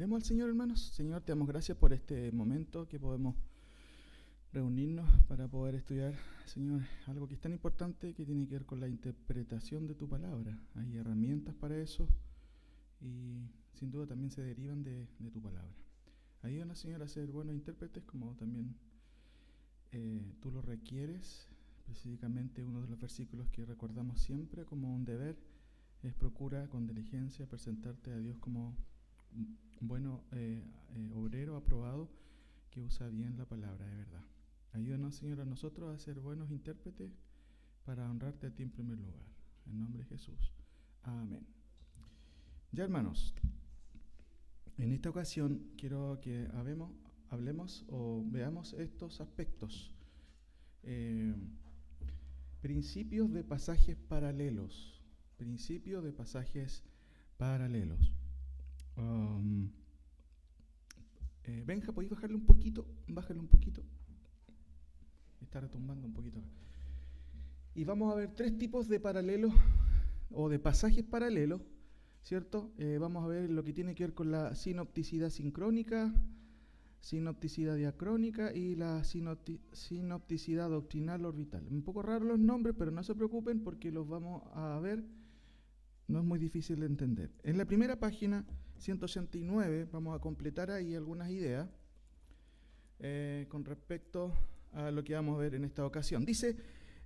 Oremos al Señor, hermanos. Señor, te damos gracias por este momento que podemos reunirnos para poder estudiar, Señor, algo que es tan importante que tiene que ver con la interpretación de tu palabra. Hay herramientas para eso y sin duda también se derivan de tu palabra. Ayúdanos, Señor, a ser buenos intérpretes como también tú lo requieres. Específicamente uno de los versículos que recordamos siempre como un deber es: procura con diligencia presentarte a Dios como un bueno obrero aprobado que usa bien la palabra de verdad. Ayúdanos, Señor, a nosotros a ser buenos intérpretes para honrarte a ti en primer lugar. En nombre de Jesús. Amén. Ya, hermanos, en esta ocasión quiero que hablemos o veamos estos aspectos. Principios de pasajes paralelos. Principios de pasajes paralelos. Benja, ¿podéis bajarle un poquito? Bájale un poquito. Está retumbando un poquito. Y vamos a ver tres tipos de paralelos o de pasajes paralelos, ¿cierto? Vamos a ver lo que tiene que ver con la sinopticidad sincrónica, sinopticidad diacrónica y la sinopticidad doctrinal orbital. Un poco raros los nombres, pero no se preocupen porque los vamos a ver. No es muy difícil de entender. En la primera página, 189, vamos a completar ahí algunas ideas con respecto a lo que vamos a ver en esta ocasión. Dice: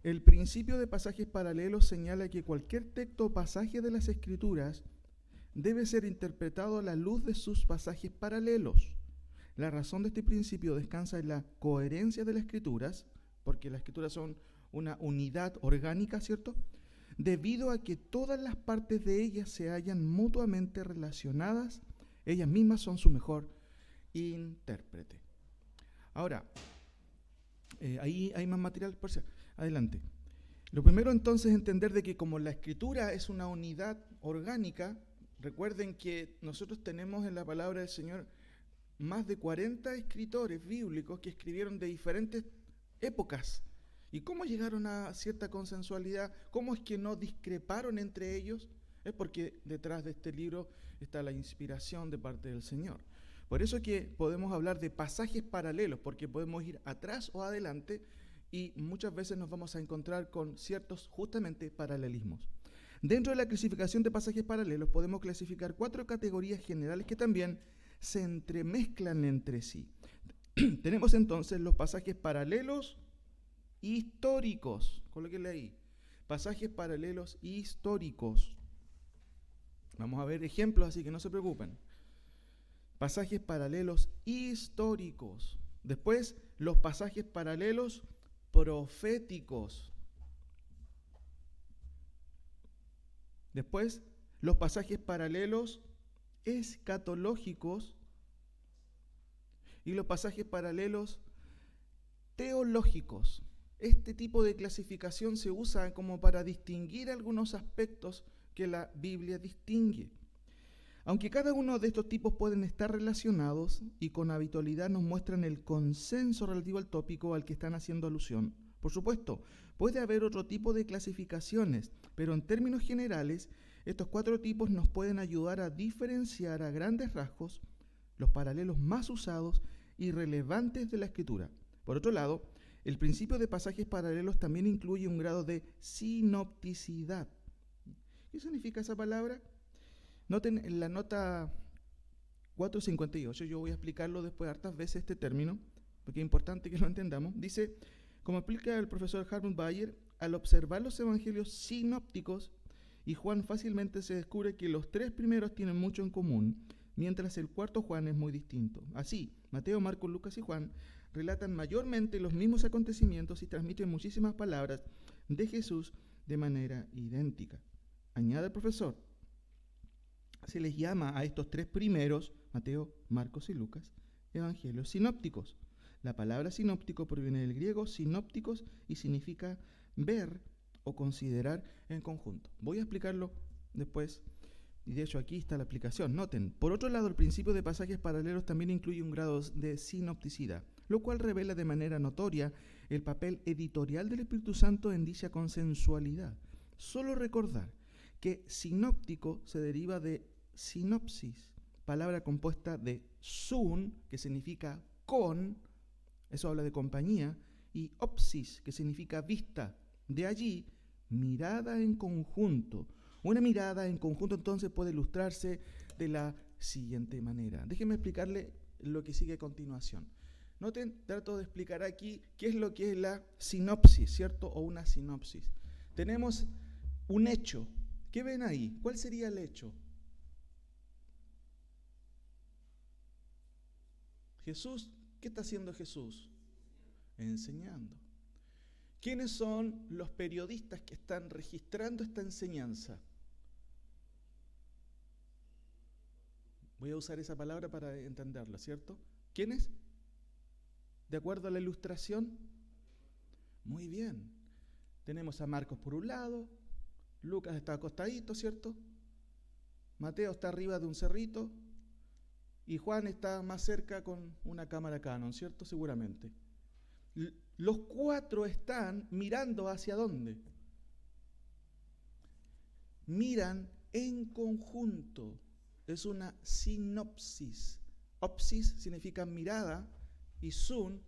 el principio de pasajes paralelos señala que cualquier texto o pasaje de las Escrituras debe ser interpretado a la luz de sus pasajes paralelos. La razón de este principio descansa en la coherencia de las Escrituras, porque las Escrituras son una unidad orgánica, ¿cierto?, debido a que todas las partes de ellas se hallan mutuamente relacionadas. Ellas mismas son su mejor intérprete. Ahora, ahí hay más material por si. Adelante. Lo primero entonces es entender de que como la Escritura es una unidad orgánica, recuerden que nosotros tenemos en la palabra del Señor más de 40 escritores bíblicos que escribieron de diferentes épocas. ¿Y cómo llegaron a cierta consensualidad? ¿Cómo es que no discreparon entre ellos? Es porque detrás de este libro está la inspiración de parte del Señor. Por eso que podemos hablar de pasajes paralelos, porque podemos ir atrás o adelante y muchas veces nos vamos a encontrar con ciertos justamente paralelismos. Dentro de la clasificación de pasajes paralelos podemos clasificar 4 categorías generales que también se entremezclan entre sí. Tenemos entonces los pasajes paralelos históricos, colóquenle ahí, pasajes paralelos históricos. Vamos a ver ejemplos, así que no se preocupen. Pasajes paralelos históricos. Después, los pasajes paralelos proféticos. Después, los pasajes paralelos escatológicos y los pasajes paralelos teológicos. Este tipo de clasificación se usa como para distinguir algunos aspectos que la Biblia distingue. Aunque cada uno de estos tipos pueden estar relacionados y con habitualidad nos muestran el consenso relativo al tópico al que están haciendo alusión, por supuesto, puede haber otro tipo de clasificaciones, pero en términos generales, estos 4 tipos nos pueden ayudar a diferenciar a grandes rasgos los paralelos más usados y relevantes de la Escritura. Por otro lado, el principio de pasajes paralelos también incluye un grado de sinopticidad. ¿Qué significa esa palabra? Noten en la nota 458, yo voy a explicarlo después hartas veces este término, porque es importante que lo entendamos. Dice, como explica el profesor Hartmut Bayer, al observar los evangelios sinópticos y Juan, fácilmente se descubre que los 3 primeros tienen mucho en común, mientras el cuarto Juan es muy distinto. Así, Mateo, Marcos, Lucas y Juan relatan mayormente los mismos acontecimientos y transmiten muchísimas palabras de Jesús de manera idéntica. Añade el profesor, se les llama a estos 3 primeros, Mateo, Marcos y Lucas, evangelios sinópticos. La palabra sinóptico proviene del griego sinópticos y significa ver o considerar en conjunto. Voy a explicarlo después. Y de hecho aquí está la aplicación. Noten, por otro lado, el principio de pasajes paralelos también incluye un grado de sinopticidad, lo cual revela de manera notoria el papel editorial del Espíritu Santo en dicha consensualidad. Solo recordar que sinóptico se deriva de sinopsis, palabra compuesta de sun, que significa con, eso habla de compañía, y opsis, que significa vista. De allí, mirada en conjunto. Una mirada en conjunto entonces puede ilustrarse de la siguiente manera. Déjenme explicarle lo que sigue a continuación. Noten, trato de explicar aquí qué es lo que es la sinopsis, ¿cierto? O una sinopsis. Tenemos un hecho. ¿Qué ven ahí? ¿Cuál sería el hecho? Jesús, ¿qué está haciendo Jesús? Enseñando. ¿Quiénes son los periodistas que están registrando esta enseñanza? Voy a usar esa palabra para entenderla, ¿cierto? ¿Quiénes? ¿De acuerdo a la ilustración? Muy bien. Tenemos a Marcos por un lado, Lucas está acostadito, ¿cierto? Mateo está arriba de un cerrito y Juan está más cerca con una cámara Canon, ¿cierto? Seguramente. Los cuatro están mirando hacia dónde. Miran en conjunto. Es una sinopsis. Opsis significa mirada y sun,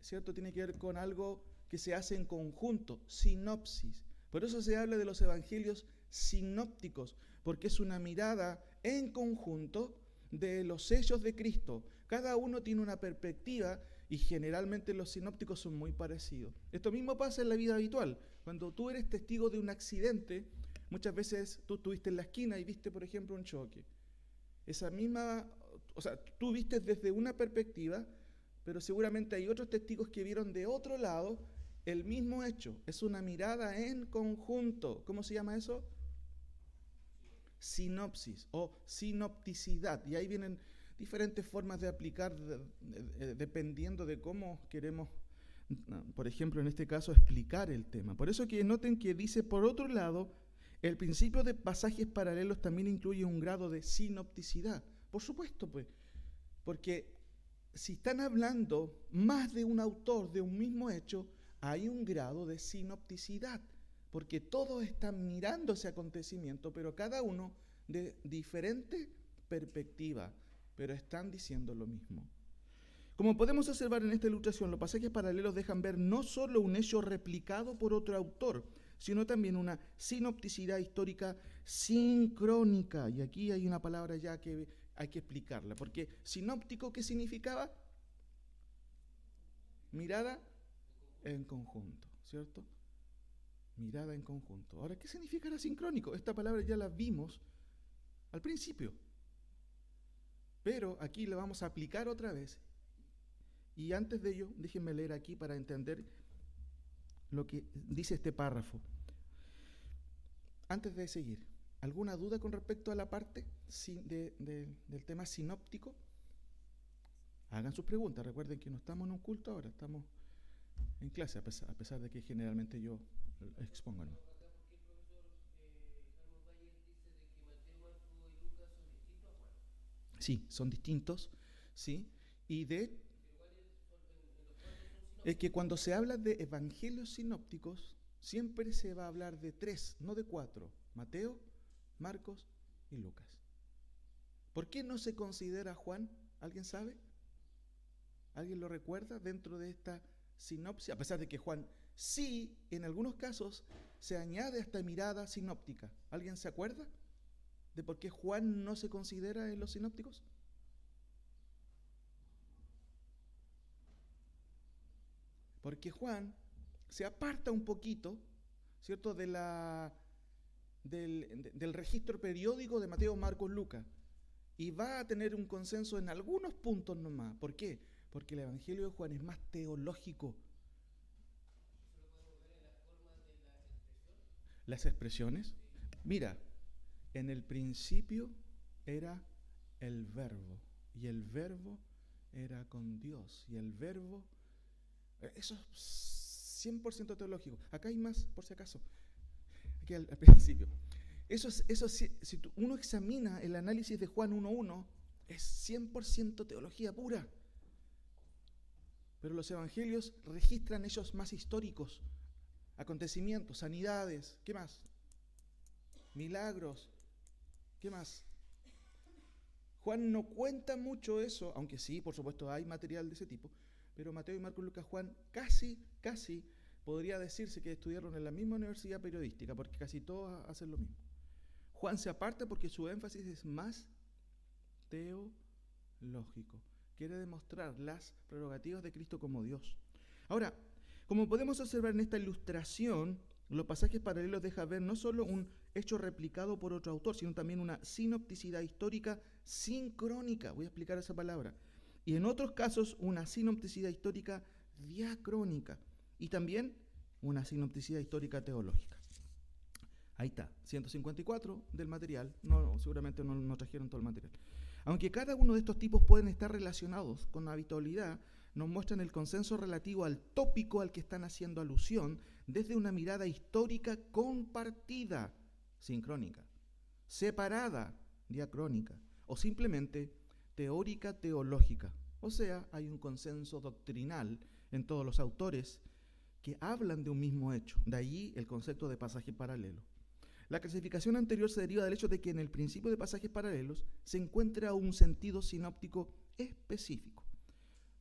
¿cierto? Tiene que ver con algo que se hace en conjunto, sinopsis. Por eso se habla de los evangelios sinópticos, porque es una mirada en conjunto de los hechos de Cristo. Cada uno tiene una perspectiva y generalmente los sinópticos son muy parecidos. Esto mismo pasa en la vida habitual. Cuando tú eres testigo de un accidente, muchas veces tú estuviste en la esquina y viste, por ejemplo, un choque. Esa misma, o sea, tú viste desde una perspectiva, pero seguramente hay otros testigos que vieron de otro lado el mismo hecho. Es una mirada en conjunto. ¿Cómo se llama eso? Sinopsis o sinopticidad. Y ahí vienen diferentes formas de aplicar dependiendo de cómo queremos, por ejemplo, en este caso, explicar el tema. Por eso que noten que dice, por otro lado, el principio de pasajes paralelos también incluye un grado de sinopticidad. Por supuesto, pues, porque si están hablando más de un autor de un mismo hecho, hay un grado de sinopticidad, porque todos están mirando ese acontecimiento, pero cada uno de diferente perspectiva, pero están diciendo lo mismo. Como podemos observar en esta ilustración, los pasajes paralelos dejan ver no solo un hecho replicado por otro autor, sino también una sinopticidad histórica sincrónica. Y aquí hay una palabra ya que hay que explicarla, porque sinóptico, ¿qué significaba? Mirada en conjunto, ¿cierto? Mirada en conjunto. Ahora, ¿qué significará sincrónico? Esta palabra ya la vimos al principio, pero aquí la vamos a aplicar otra vez. Y antes de ello, déjenme leer aquí para entender lo que dice este párrafo. Antes de seguir, ¿alguna duda con respecto a la parte del tema sinóptico? Hagan sus preguntas. Recuerden que no estamos en un culto ahora, estamos en clase, a pesar de que generalmente yo expongo, ¿no? Sí, son distintos, ¿sí? Y es que cuando se habla de evangelios sinópticos, siempre se va a hablar de 3, no de 4. Mateo, Marcos y Lucas. ¿Por qué no se considera Juan? ¿Alguien sabe? ¿Alguien lo recuerda dentro de esta sinopsis? A pesar de que Juan sí, en algunos casos, se añade a esta mirada sinóptica. ¿Alguien se acuerda de por qué Juan no se considera en los sinópticos? Porque Juan se aparta un poquito, ¿cierto?, del registro periódico de Mateo, Marcos, Lucas, y va a tener un consenso en algunos puntos nomás. ¿Por qué? Porque el Evangelio de Juan es más teológico. Las expresiones. Mira, en el principio era el verbo, y el verbo era con Dios, y el verbo, eso es 100% teológico. Acá hay más, por si acaso, aquí al principio. Eso si uno examina el análisis de Juan 1.1, es 100% teología pura. Pero los evangelios registran hechos más históricos, acontecimientos, sanidades, ¿qué más? Milagros, ¿qué más? Juan no cuenta mucho eso, aunque sí, por supuesto, hay material de ese tipo, pero Mateo y Marcos, Lucas, Juan casi podría decirse que estudiaron en la misma universidad periodística, porque casi todos hacen lo mismo. Juan se aparta porque su énfasis es más teológico. Quiere demostrar las prerrogativas de Cristo como Dios. Ahora, como podemos observar en esta ilustración, los pasajes paralelos dejan ver no solo un hecho replicado por otro autor, sino también una sinopticidad histórica sincrónica. Voy a explicar esa palabra. Y en otros casos, una sinopticidad histórica diacrónica. Y también una sinopticidad histórica teológica. Ahí está, 154 del material. No, seguramente no trajeron todo el material. Aunque cada uno de estos tipos pueden estar relacionados con habitualidad, nos muestran el consenso relativo al tópico al que están haciendo alusión desde una mirada histórica compartida, sincrónica, separada, diacrónica, o simplemente teórica teológica. O sea, hay un consenso doctrinal en todos los autores que hablan de un mismo hecho. De allí el concepto de pasaje paralelo. La clasificación anterior se deriva del hecho de que en el principio de pasajes paralelos se encuentra un sentido sinóptico específico.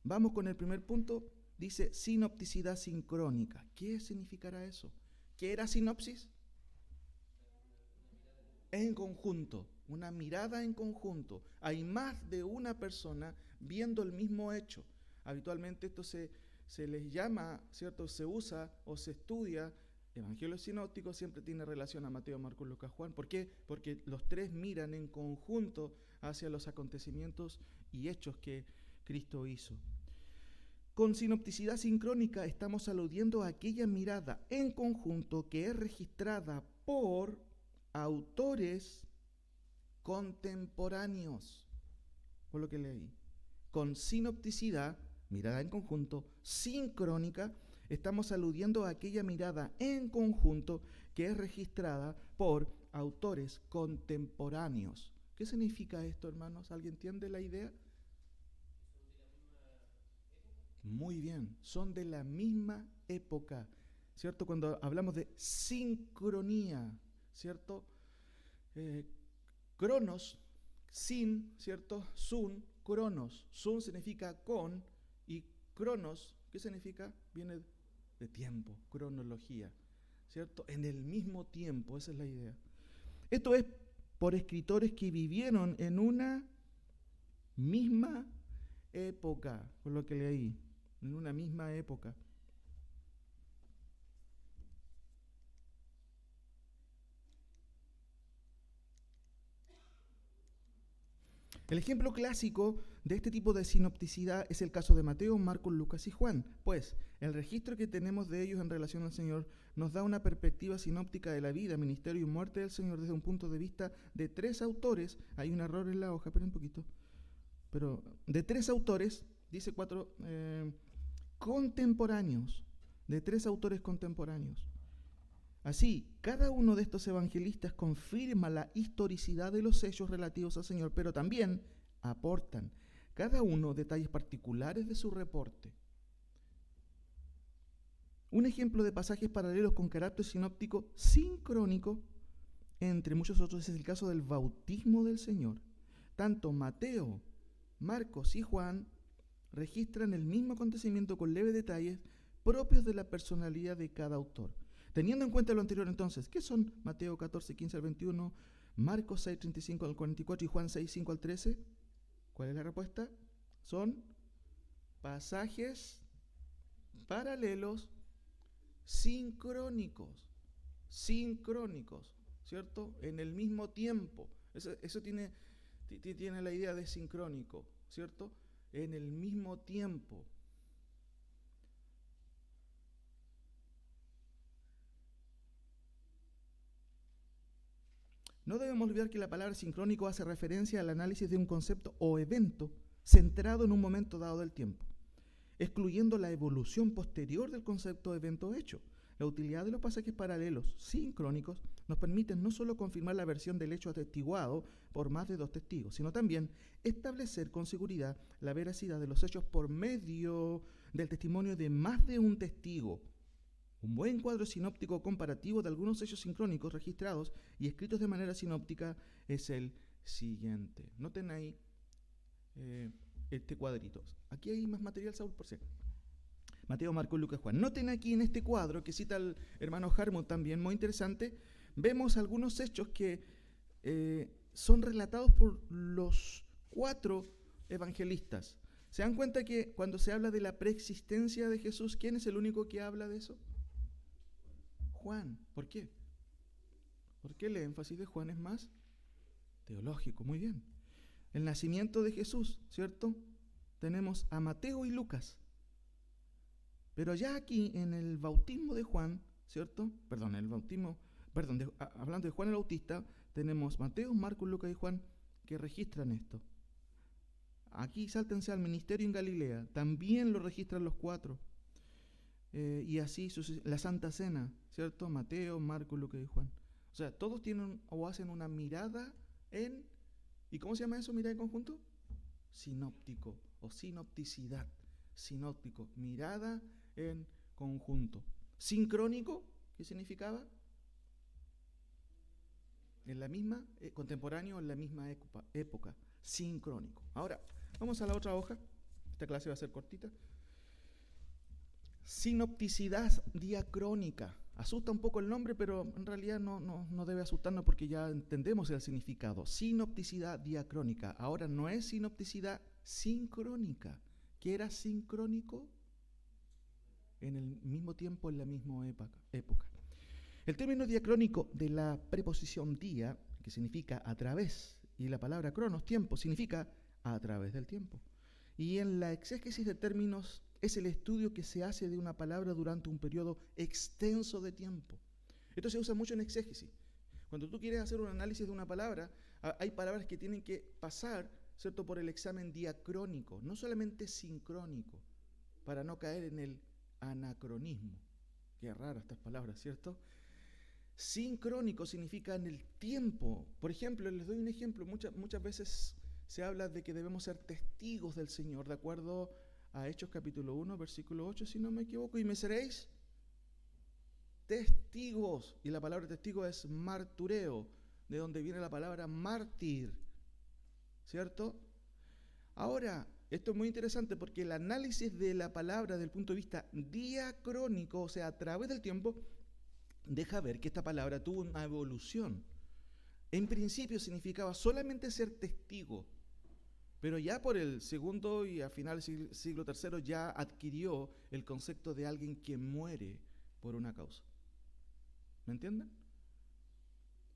Vamos con el primer punto, dice sinopticidad sincrónica. ¿Qué significará eso? ¿Qué era sinopsis? En conjunto, una mirada en conjunto. Hay más de una persona viendo el mismo hecho. Habitualmente esto se les llama, ¿cierto? Se usa o se estudia. Evangelio sinóptico siempre tiene relación a Mateo, Marcos, Lucas, Juan. ¿Por qué? Porque los tres miran en conjunto hacia los acontecimientos y hechos que Cristo hizo. Con sinopticidad sincrónica estamos aludiendo a aquella mirada en conjunto que es registrada por autores contemporáneos. Por lo que leí. Con sinopticidad, mirada en conjunto, sincrónica, estamos aludiendo a aquella mirada en conjunto que es registrada por autores contemporáneos. ¿Qué significa esto, hermanos? ¿Alguien entiende la idea? Muy bien, son de la misma época, ¿cierto? Cuando hablamos de sincronía, ¿cierto? Cronos, sin, ¿cierto? Sun, cronos. Sun significa con y cronos, ¿qué significa? Viene de tiempo, cronología, ¿cierto? En el mismo tiempo, esa es la idea. Esto es por escritores que vivieron en una misma época, por lo que leí, en una misma época. El ejemplo clásico de este tipo de sinopticidad es el caso de Mateo, Marcos, Lucas y Juan, pues el registro que tenemos de ellos en relación al Señor nos da una perspectiva sinóptica de la vida, ministerio y muerte del Señor desde un punto de vista de tres autores. Hay un error en la hoja, espera un poquito, pero de tres autores, dice contemporáneos, de tres autores contemporáneos. Así, cada uno de estos evangelistas confirma la historicidad de los hechos relativos al Señor, pero también aportan cada uno detalles particulares de su reporte. Un ejemplo de pasajes paralelos con carácter sinóptico sincrónico, entre muchos otros, es el caso del bautismo del Señor. Tanto Mateo, Marcos y Juan registran el mismo acontecimiento con leves detalles propios de la personalidad de cada autor. Teniendo en cuenta lo anterior entonces, ¿qué son Mateo 14, 15 al 21, Marcos 6, 35 al 44 y Juan 6, 5 al 13? ¿Cuál es la respuesta? Son pasajes paralelos sincrónicos, ¿cierto? En el mismo tiempo. Eso tiene la idea de sincrónico, ¿cierto? En el mismo tiempo. No debemos olvidar que la palabra sincrónico hace referencia al análisis de un concepto o evento centrado en un momento dado del tiempo, excluyendo la evolución posterior del concepto de evento hecho. La utilidad de los pasajes paralelos sincrónicos nos permite no solo confirmar la versión del hecho atestiguado por más de dos testigos, sino también establecer con seguridad la veracidad de los hechos por medio del testimonio de más de un testigo. Un buen cuadro sinóptico comparativo de algunos hechos sincrónicos registrados y escritos de manera sinóptica es el siguiente. Noten ahí este cuadrito. Aquí hay más material, Saúl, por si acaso. Mateo, Marcos, Lucas, Juan. Noten aquí en este cuadro que cita el hermano Harmon también, muy interesante, vemos algunos hechos que son relatados por los 4 evangelistas. ¿Se dan cuenta que cuando se habla de la preexistencia de Jesús, quién es el único que habla de eso? Juan. ¿Por qué? Porque el énfasis de Juan es más teológico. Muy bien. El nacimiento de Jesús, ¿cierto? Tenemos a Mateo y Lucas. Pero ya aquí en el bautismo de Juan, ¿cierto? Hablando de Juan el Bautista, tenemos Mateo, Marcos, Lucas y Juan que registran esto. Aquí sáltense al ministerio en Galilea, también lo registran los 4. Y así la Santa Cena, ¿cierto? Mateo, Marcos, Lucas y Juan. O sea, todos tienen o hacen una mirada en, ¿y cómo se llama eso, mirada en conjunto? Sinóptico o sinopticidad. Sinóptico, mirada en conjunto. Sincrónico, ¿qué significaba? En la misma, contemporáneo, en la misma época. Sincrónico. Ahora, vamos a la otra hoja. Esta clase va a ser cortita. Sinopticidad diacrónica. Asusta un poco el nombre, pero en realidad no debe asustarnos porque ya entendemos el significado. Sinopticidad diacrónica. Ahora no es sinopticidad sincrónica. ¿Qué era sincrónico? En el mismo tiempo, en la misma época. El término diacrónico de la preposición dia, que significa a través, y la palabra cronos, tiempo, significa a través del tiempo. Y en la exégesis de términos es el estudio que se hace de una palabra durante un periodo extenso de tiempo. Esto se usa mucho en exégesis. Cuando tú quieres hacer un análisis de una palabra, hay palabras que tienen que pasar, ¿cierto?, por el examen diacrónico, no solamente sincrónico, para no caer en el anacronismo. Qué raro estas palabras, ¿cierto? Sincrónico significa en el tiempo. Por ejemplo, les doy un ejemplo. Muchas veces se habla de que debemos ser testigos del Señor, de acuerdo a Hechos capítulo 1, versículo 8, si no me equivoco, y me seréis testigos. Y la palabra testigo es martureo, de donde viene la palabra mártir, ¿cierto? Ahora, esto es muy interesante porque el análisis de la palabra desde el punto de vista diacrónico, o sea, a través del tiempo, deja ver que esta palabra tuvo una evolución. En principio significaba solamente ser testigo, pero ya por el segundo y a finales del siglo III ya adquirió el concepto de alguien que muere por una causa. ¿Me entienden?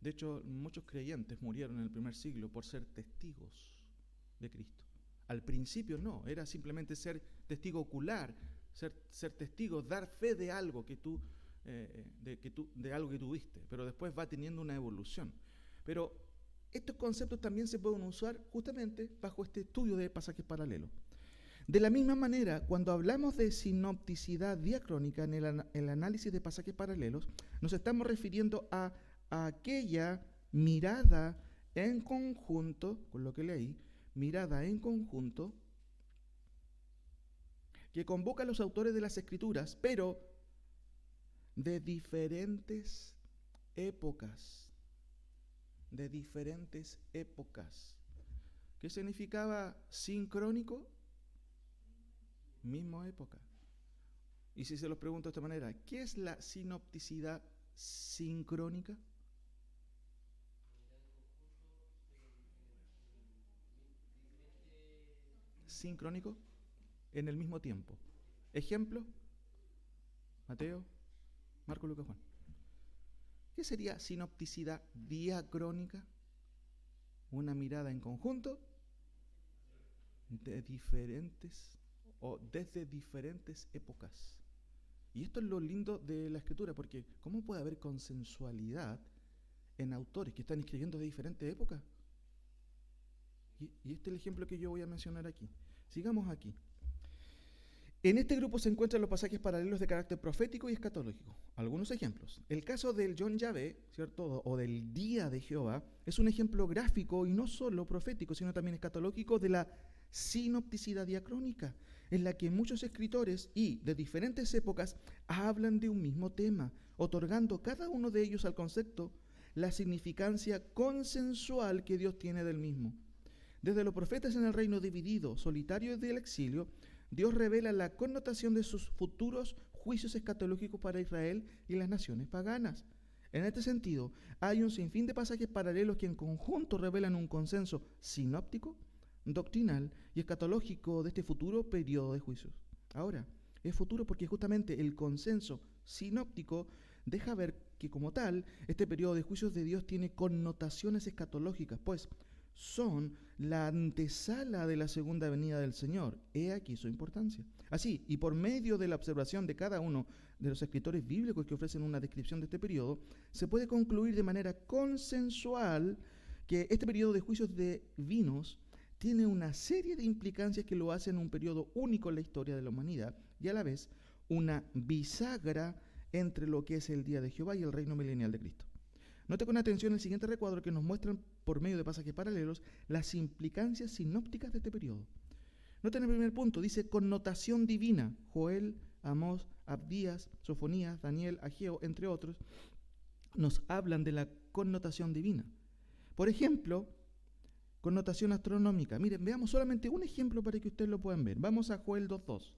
De hecho, muchos creyentes murieron en el primer siglo por ser testigos de Cristo. Al principio no, era simplemente ser testigo ocular, ser testigo, dar fe de algo de algo que tuviste, pero después va teniendo una evolución. Pero estos conceptos también se pueden usar justamente bajo este estudio de pasajes paralelos. De la misma manera, cuando hablamos de sinopticidad diacrónica en el análisis de pasajes paralelos, nos estamos refiriendo a aquella mirada en conjunto, con lo que leí, mirada en conjunto, que convoca a los autores de las Escrituras, pero de diferentes épocas. De diferentes épocas. ¿Qué significaba sincrónico? Misma época. Y si se los pregunto de esta manera, ¿qué es la sinopticidad sincrónica? Sincrónico, en el mismo tiempo. Ejemplo, Mateo, Marcos, Lucas, Juan. ¿Qué sería sinopticidad diacrónica? Una mirada en conjunto de diferentes o desde diferentes épocas. Y esto es lo lindo de la escritura, porque ¿cómo puede haber consensualidad en autores que están escribiendo de diferentes épocas? Y este es el ejemplo que yo voy a mencionar aquí. Sigamos aquí. En este grupo se encuentran los pasajes paralelos de carácter profético y escatológico. Algunos ejemplos. El caso del Yom Yahvé, ¿cierto? O del día de Jehová, es un ejemplo gráfico y no solo profético, sino también escatológico de la sinopticidad diacrónica, en la que muchos escritores y de diferentes épocas hablan de un mismo tema, otorgando cada uno de ellos al concepto la significancia consensual que Dios tiene del mismo. Desde los profetas en el reino dividido, solitario del exilio, Dios revela la connotación de sus futuros juicios escatológicos para Israel y las naciones paganas. En este sentido, hay un sinfín de pasajes paralelos que en conjunto revelan un consenso sinóptico, doctrinal y escatológico de este futuro periodo de juicios. Ahora, es futuro porque justamente el consenso sinóptico deja ver que como tal, este periodo de juicios de Dios tiene connotaciones escatológicas, pues son la antesala de la segunda venida del Señor. He aquí su importancia. Así, y por medio de la observación de cada uno de los escritores bíblicos que ofrecen una descripción de este periodo, se puede concluir de manera consensual que este periodo de juicios divinos tiene una serie de implicancias que lo hacen un periodo único en la historia de la humanidad y a la vez una bisagra entre lo que es el día de Jehová y el reino milenial de Cristo. Note con atención el siguiente recuadro que nos muestran por medio de pasajes paralelos las implicancias sinópticas de este periodo. Noten el primer punto, dice connotación divina. Joel, Amós, Abdías, Sofonías, Daniel, Ageo, entre otros, nos hablan de la connotación divina. Por ejemplo, connotación astronómica. Miren, veamos solamente un ejemplo para que ustedes lo puedan ver. Vamos a Joel 2.2.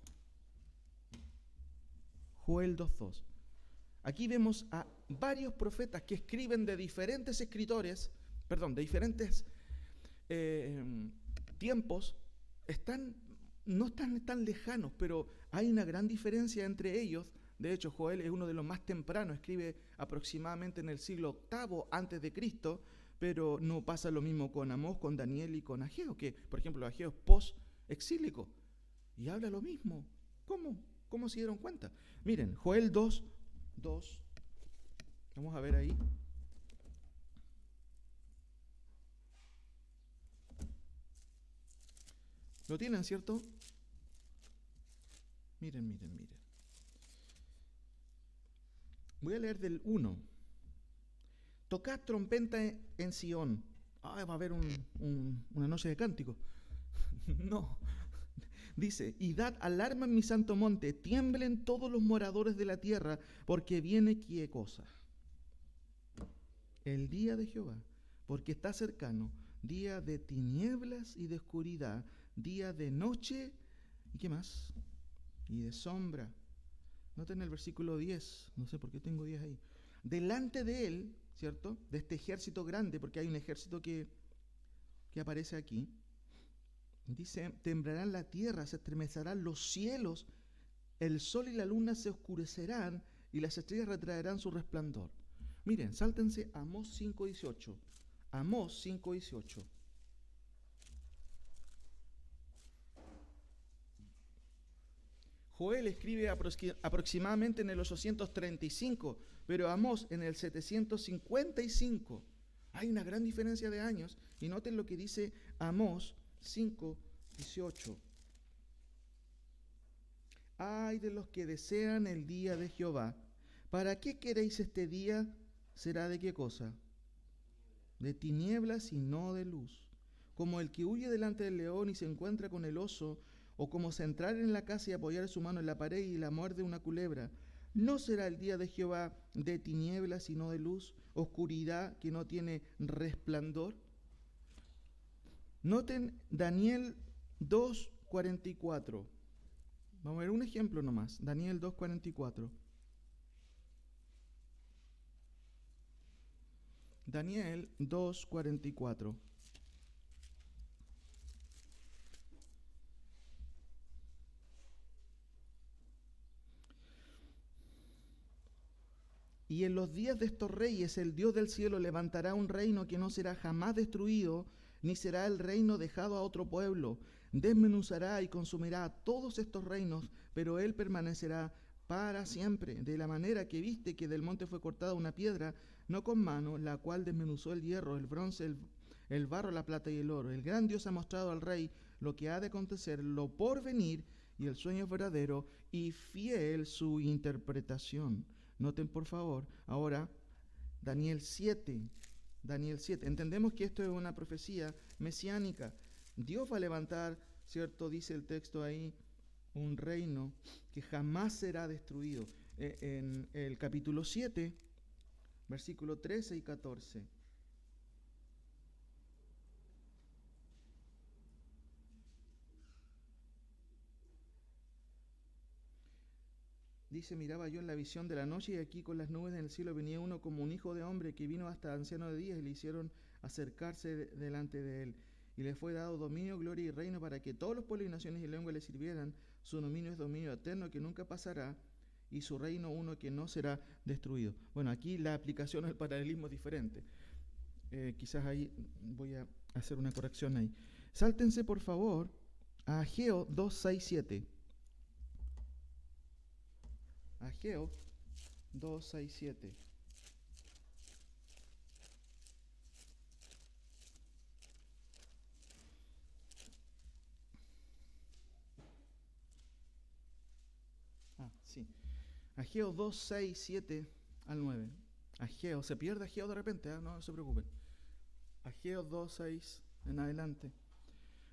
Joel 2.2. Aquí vemos a varios profetas que escriben de diferentes escritores, de diferentes tiempos, no están tan lejanos, pero hay una gran diferencia entre ellos. De hecho, Joel es uno de los más tempranos, escribe aproximadamente en el siglo VIII antes de Cristo, pero no pasa lo mismo con Amós, con Daniel y con Ageo, que por ejemplo Ageo es post-exílico y habla lo mismo. ¿Cómo se dieron cuenta? Miren, Joel 2, vamos a ver ahí. ¿Lo tienen, cierto? Miren. Voy a leer del 1. Tocad trompeta en Sión. Va a haber una noche de cántico. No. Dice, y dad alarma en mi santo monte, tiemblen todos los moradores de la tierra, porque viene ¿qué cosa? El día de Jehová, porque está cercano, día de tinieblas y de oscuridad, día de noche, ¿y qué más? Y de sombra. Noten el versículo 10, no sé por qué tengo 10 ahí. Delante de él, ¿cierto? De este ejército grande, porque hay un ejército que aparece aquí. Dice, temblarán la tierra, se estremecerán los cielos, el sol y la luna se oscurecerán y las estrellas retraerán su resplandor. Miren, sáltense a Amós 5.18. Amós 5.18. Joel escribe aproximadamente en el 835, pero Amós en el 755. Hay una gran diferencia de años y noten lo que dice Amós 5:18. Ay de los que desean el día de Jehová. ¿Para qué queréis este día? ¿Será de qué cosa? De tinieblas y no de luz. Como el que huye delante del león y se encuentra con el oso, o como si entrar en la casa y apoyar su mano en la pared y la muerde una culebra. ¿No será el día de Jehová de tinieblas y no de luz? Oscuridad que no tiene resplandor. Noten Daniel 2:44. Vamos a ver un ejemplo nomás. Daniel 2:44. Daniel 2:44. Y en los días de estos reyes el Dios del cielo levantará un reino que no será jamás destruido, ni será el reino dejado a otro pueblo. Desmenuzará y consumirá todos estos reinos, pero él permanecerá para siempre. De la manera que viste que del monte fue cortada una piedra, no con mano, la cual desmenuzó el hierro, el bronce, el barro, la plata y el oro. El gran Dios ha mostrado al rey lo que ha de acontecer, lo por venir, y el sueño es verdadero y fiel su interpretación. Noten por favor, ahora Daniel 7. Entendemos que esto es una profecía mesiánica. Dios va a levantar, ¿cierto? Dice el texto ahí, un reino que jamás será destruido. En el capítulo 7, versículo 13 y 14. dice, miraba yo en la visión de la noche y aquí con las nubes en el cielo venía uno como un hijo de hombre que vino hasta anciano de días y le hicieron acercarse delante de él. Y le fue dado dominio, gloria y reino para que todos los pueblos y naciones y lenguas le sirvieran. Su dominio es dominio eterno que nunca pasará y su reino uno que no será destruido. Bueno, aquí la aplicación al paralelismo es diferente. Quizás ahí voy a hacer una corrección ahí. Sáltense por favor a Ageo 2:6-7. Ageo 2:6-7. Sí. Ageo 2:6-7-9. Ageo, se pierde Ageo de repente, no se preocupen. Ageo 2:6 en adelante.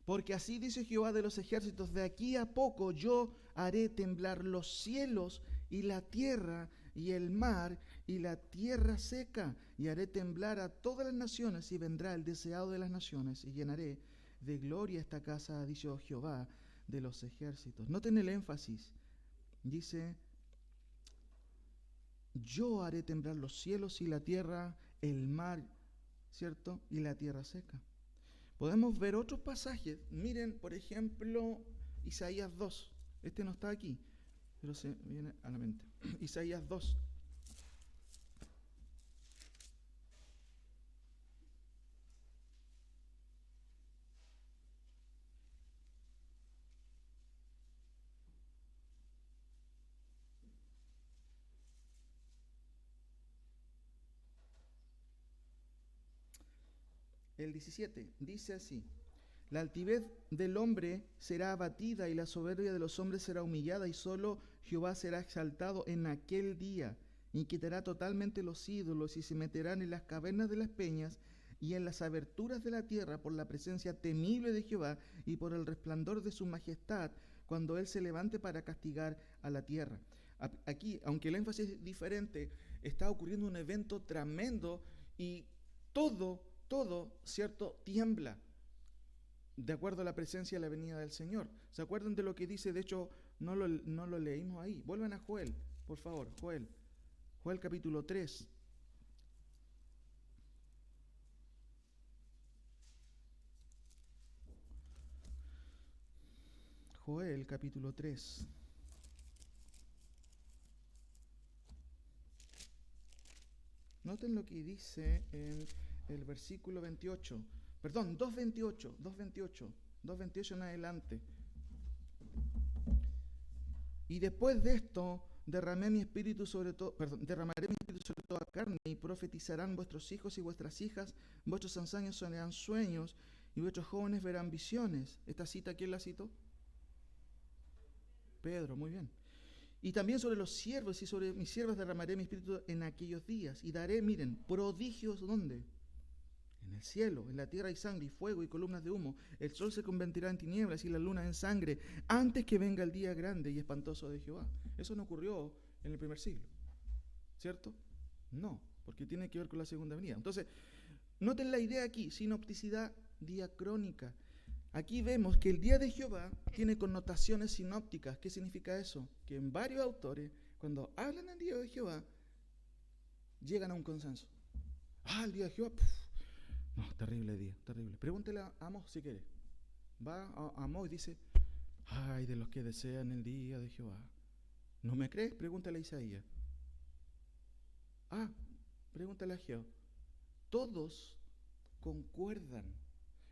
Porque así dice Jehová de los ejércitos, de aquí a poco yo haré temblar los cielos y la tierra y el mar y la tierra seca, y haré temblar a todas las naciones, y vendrá el deseado de las naciones, y llenaré de gloria esta casa, ha dicho Jehová de los ejércitos. Noten el énfasis. Dice, yo haré temblar los cielos y la tierra, el mar, ¿cierto? Y la tierra seca. Podemos ver otros pasajes. Miren, por ejemplo, Isaías 2. Este no está aquí, pero se viene a la mente. Isaías 2. El 17 dice así: la altivez del hombre será abatida y la soberbia de los hombres será humillada, y solo Jehová será exaltado en aquel día, y quitará totalmente los ídolos, y se meterán en las cavernas de las peñas y en las aberturas de la tierra por la presencia temible de Jehová y por el resplandor de su majestad, cuando él se levante para castigar a la tierra. Aquí, aunque el énfasis es diferente, está ocurriendo un evento tremendo y todo, ¿cierto?, tiembla de acuerdo a la presencia y la venida del Señor. ¿Se acuerdan de lo que dice? De hecho, no lo leímos ahí. Vuelvan a Joel, por favor. Joel capítulo 3. Joel capítulo 3. Noten lo que dice en el versículo 28. Perdón, 2:28 en adelante. Y después de esto derramaré mi espíritu sobre toda carne, y profetizarán vuestros hijos y vuestras hijas, vuestros ancianos soñarán sueños, y vuestros jóvenes verán visiones. ¿Esta cita quién la citó? Pedro, muy bien. Y también sobre los siervos y sobre mis siervas derramaré mi espíritu en aquellos días, y daré, miren, prodigios, ¿dónde? En el cielo. En la tierra hay sangre y fuego y columnas de humo. El sol se convertirá en tinieblas y la luna en sangre antes que venga el día grande y espantoso de Jehová. Eso no ocurrió en el primer siglo, ¿cierto? No, porque tiene que ver con la segunda venida. Entonces, noten la idea aquí: sinopticidad diacrónica. Aquí vemos que el día de Jehová tiene connotaciones sinópticas. ¿Qué significa eso? Que en varios autores, cuando hablan del día de Jehová, llegan a un consenso. El día de Jehová, no, terrible día, terrible. Pregúntele a Amós si quiere. Va a Amós y dice, ay de los que desean el día de Jehová. ¿No me crees? Pregúntale a Isaías. Pregúntale a Jehová. Todos concuerdan.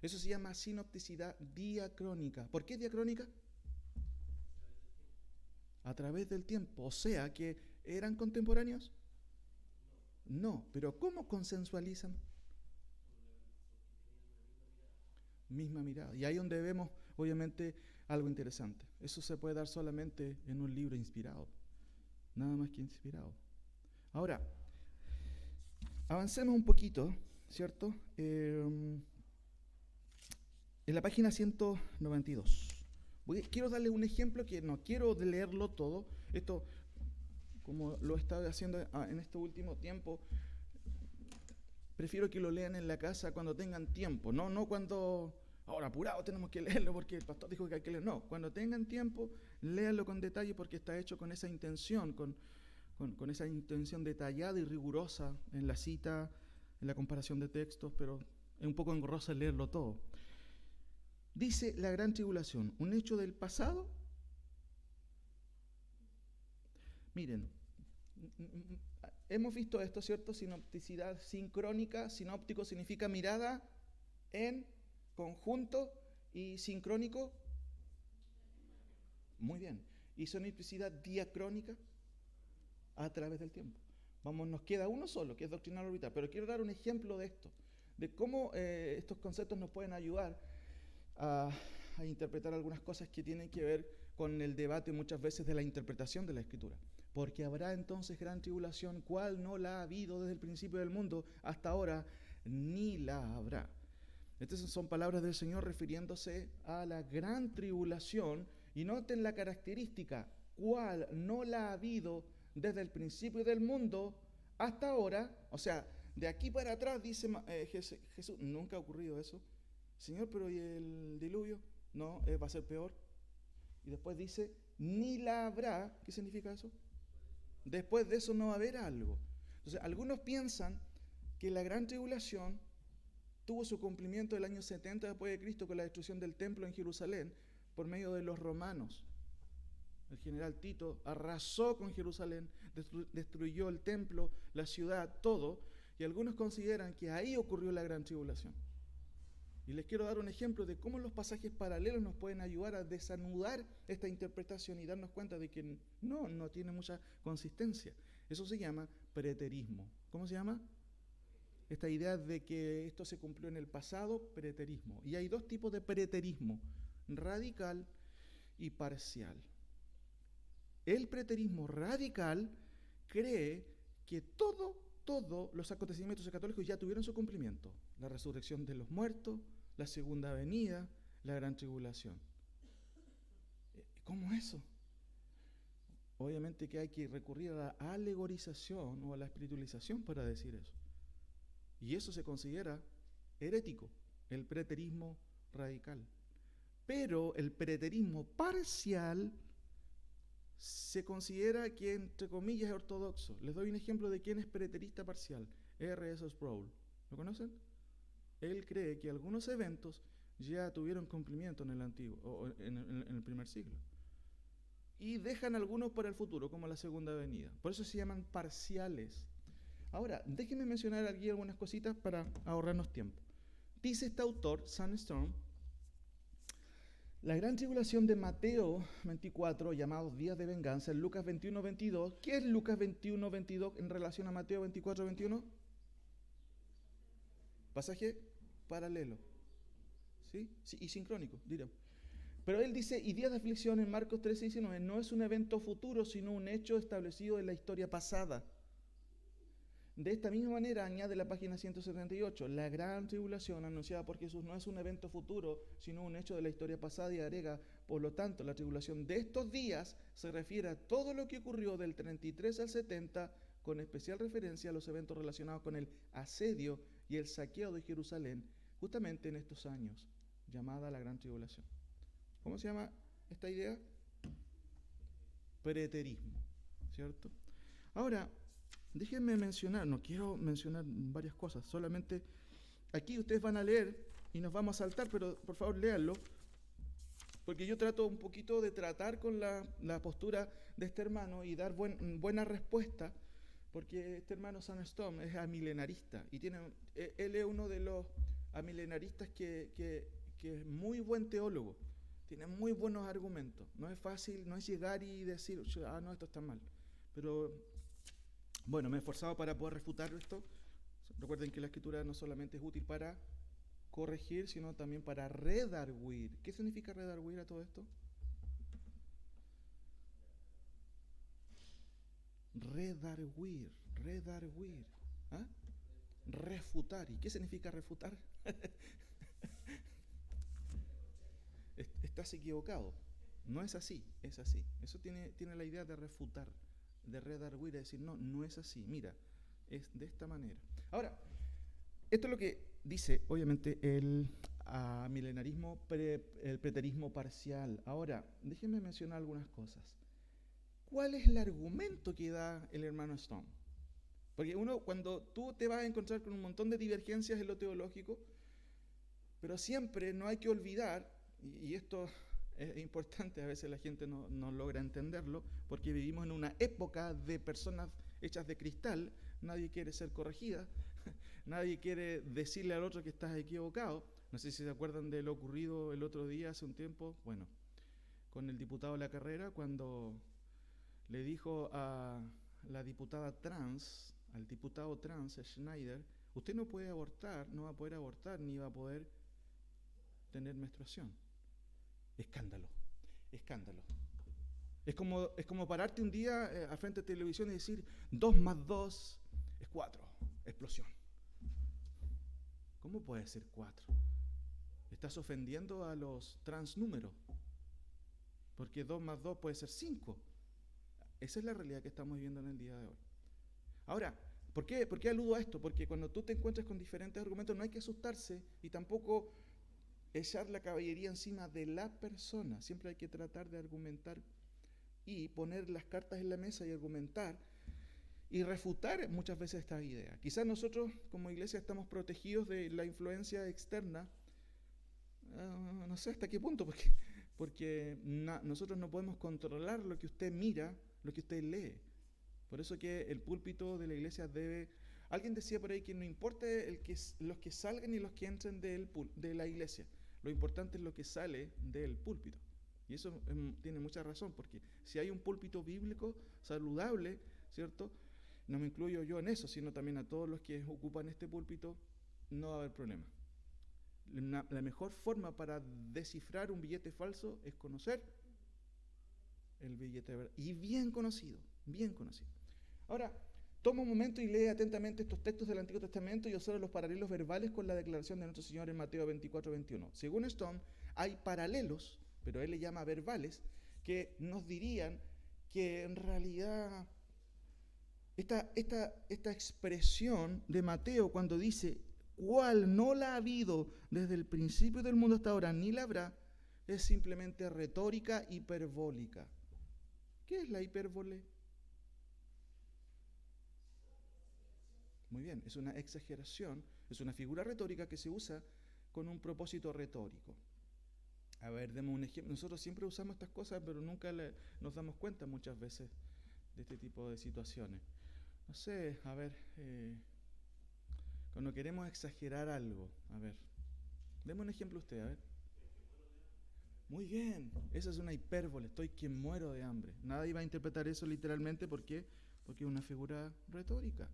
Eso se llama sinopticidad diacrónica. ¿Por qué diacrónica? A través del tiempo. O sea, que ¿eran contemporáneos? No, pero ¿cómo consensualizan? Misma mirada. Y ahí donde vemos, obviamente, algo interesante. Eso se puede dar solamente en un libro inspirado. Nada más que inspirado. Ahora, avancemos un poquito, ¿cierto? En la página 192. Quiero darles un ejemplo que no quiero leerlo todo. Esto, como lo he estado haciendo en este último tiempo, prefiero que lo lean en la casa cuando tengan tiempo, no cuando ahora apurado tenemos que leerlo porque el pastor dijo que hay que leerlo. No, cuando tengan tiempo, léanlo con detalle porque está hecho con esa intención, con esa intención detallada y rigurosa en la cita, en la comparación de textos, pero es un poco engorroso leerlo todo. Dice la gran tribulación, un hecho del pasado. Miren, hemos visto esto, ¿cierto? Sinopticidad sincrónica. Sinóptico significa mirada en conjunto y sincrónico. Muy bien. Y sinopticidad diacrónica a través del tiempo. Vamos, nos queda uno solo, que es doctrinal orbital, pero quiero dar un ejemplo de esto, de cómo estos conceptos nos pueden ayudar a interpretar algunas cosas que tienen que ver con el debate muchas veces de la interpretación de la Escritura. Porque habrá entonces gran tribulación, cual no la ha habido desde el principio del mundo hasta ahora, ni la habrá. Estas son palabras del Señor refiriéndose a la gran tribulación, y noten la característica, cual no la ha habido desde el principio del mundo hasta ahora. O sea, de aquí para atrás dice Jesús, nunca ha ocurrido eso. Señor, pero ¿y el diluvio? No, va a ser peor. Y después dice, ni la habrá. ¿Qué significa eso? Después de eso no va a haber algo. Entonces, algunos piensan que la gran tribulación tuvo su cumplimiento el año 70 después de Cristo con la destrucción del templo en Jerusalén por medio de los romanos. El general Tito arrasó con Jerusalén, destruyó el templo, la ciudad, todo, y algunos consideran que ahí ocurrió la gran tribulación. Y les quiero dar un ejemplo de cómo los pasajes paralelos nos pueden ayudar a desanudar esta interpretación y darnos cuenta de que no tiene mucha consistencia. Eso se llama preterismo. ¿Cómo se llama? Esta idea de que esto se cumplió en el pasado, preterismo. Y hay dos tipos de preterismo, radical y parcial. El preterismo radical cree que todos los acontecimientos católicos ya tuvieron su cumplimiento. La resurrección de los muertos, la segunda venida, la gran tribulación. ¿Cómo eso? Obviamente que hay que recurrir a la alegorización o a la espiritualización para decir eso. Y eso se considera herético, el preterismo radical. Pero el preterismo parcial se considera que, entre comillas, es ortodoxo. Les doy un ejemplo de quién es preterista parcial. R.S. Sproul. ¿Lo conocen? Él cree que algunos eventos ya tuvieron cumplimiento en el antiguo, o en el primer siglo. Y dejan algunos para el futuro, como la segunda venida. Por eso se llaman parciales. Ahora, déjenme mencionar aquí algunas cositas para ahorrarnos tiempo. Dice este autor, Sandstrom, la gran tribulación de Mateo 24, llamados días de venganza, en Lucas 21, 22. ¿Qué es Lucas 21, 22 en relación a Mateo 24, 21? Pasaje paralelo. ¿Sí? Sí, y sincrónico, diremos. Pero él dice, y días de aflicción en Marcos 13, 19, no es un evento futuro, sino un hecho establecido en la historia pasada. De esta misma manera, añade la página 178, la gran tribulación anunciada por Jesús no es un evento futuro, sino un hecho de la historia pasada, y agrega, por lo tanto, la tribulación de estos días se refiere a todo lo que ocurrió del 33 al 70, con especial referencia a los eventos relacionados con el asedio y el saqueo de Jerusalén, justamente en estos años, llamada la gran tribulación. ¿Cómo se llama esta idea? Preterismo, ¿cierto? Ahora, déjenme mencionar, no quiero mencionar varias cosas, solamente aquí ustedes van a leer y nos vamos a saltar, pero por favor léanlo, porque yo trato un poquito de tratar con la postura de este hermano y dar buena respuesta, porque este hermano Sandstrom es amilenarista y él es uno de los amilenaristas que es muy buen teólogo, tiene muy buenos argumentos. No es fácil, no es llegar y decir, no, esto está mal, pero bueno, me he esforzado para poder refutar esto. Recuerden que la escritura no solamente es útil para corregir, sino también para redarguir. ¿Qué significa redarguir a todo esto? Redarguir. ¿Ah? Refutar. ¿Y qué significa refutar? Estás equivocado. No es así, es así. Eso tiene la idea de refutar, de redarguir, de decir, no es así. Mira, es de esta manera. Ahora, esto es lo que dice, obviamente, el a milenarismo, el preterismo parcial. Ahora, déjenme mencionar algunas cosas. ¿Cuál es el argumento que da el hermano Stone? Porque cuando tú te vas a encontrar con un montón de divergencias en lo teológico, pero siempre no hay que olvidar, y esto es importante, a veces la gente no logra entenderlo, porque vivimos en una época de personas hechas de cristal, nadie quiere ser corregida, nadie quiere decirle al otro que estás equivocado. No sé si se acuerdan de lo ocurrido el otro día, hace un tiempo, bueno, con el diputado de la carrera, cuando le dijo a la diputada trans, al diputado trans, Schneider, usted no puede abortar, no va a poder abortar, ni va a poder tener menstruación. Escándalo, escándalo. Es como pararte un día al frente de televisión y decir 2 más 2 es 4, explosión. ¿Cómo puede ser 4? Estás ofendiendo a los transnúmeros, porque 2 más 2 puede ser 5. Esa es la realidad que estamos viviendo en el día de hoy. Ahora, ¿por qué aludo a esto? Porque cuando tú te encuentras con diferentes argumentos no hay que asustarse y tampoco echar la caballería encima de la persona. Siempre hay que tratar de argumentar y poner las cartas en la mesa y argumentar y refutar muchas veces estas ideas. Quizás nosotros como iglesia estamos protegidos de la influencia externa, no sé hasta qué punto, porque nosotros no podemos controlar lo que usted mira, lo que usted lee. Por eso que el púlpito de la iglesia debe... Alguien decía por ahí que no importa los que salgan y los que entren de la iglesia. Lo importante es lo que sale del púlpito. Y eso tiene mucha razón, porque si hay un púlpito bíblico saludable, ¿cierto? No me incluyo yo en eso, sino también a todos los que ocupan este púlpito, no va a haber problema. La mejor forma para descifrar un billete falso es conocer el billete de verdad. Y bien conocido, bien conocido. Ahora, toma un momento y lee atentamente estos textos del Antiguo Testamento y observa los paralelos verbales con la declaración de nuestro Señor en Mateo 24:21. Según Stone, hay paralelos, pero él le llama verbales, que nos dirían que en realidad esta expresión de Mateo cuando dice, cual no la ha habido desde el principio del mundo hasta ahora, ni la habrá, es simplemente retórica hiperbólica. ¿Qué es la hipérbole? Muy bien, es una exageración, es una figura retórica que se usa con un propósito retórico. A ver, demos un ejemplo. Nosotros siempre usamos estas cosas, pero nunca nos damos cuenta muchas veces de este tipo de situaciones. No sé, a ver, cuando queremos exagerar algo, a ver, deme un ejemplo usted, a ver. Muy bien, esa es una hipérbole, estoy que muero de hambre. Nadie va a interpretar eso literalmente, ¿por qué? Porque es una figura retórica.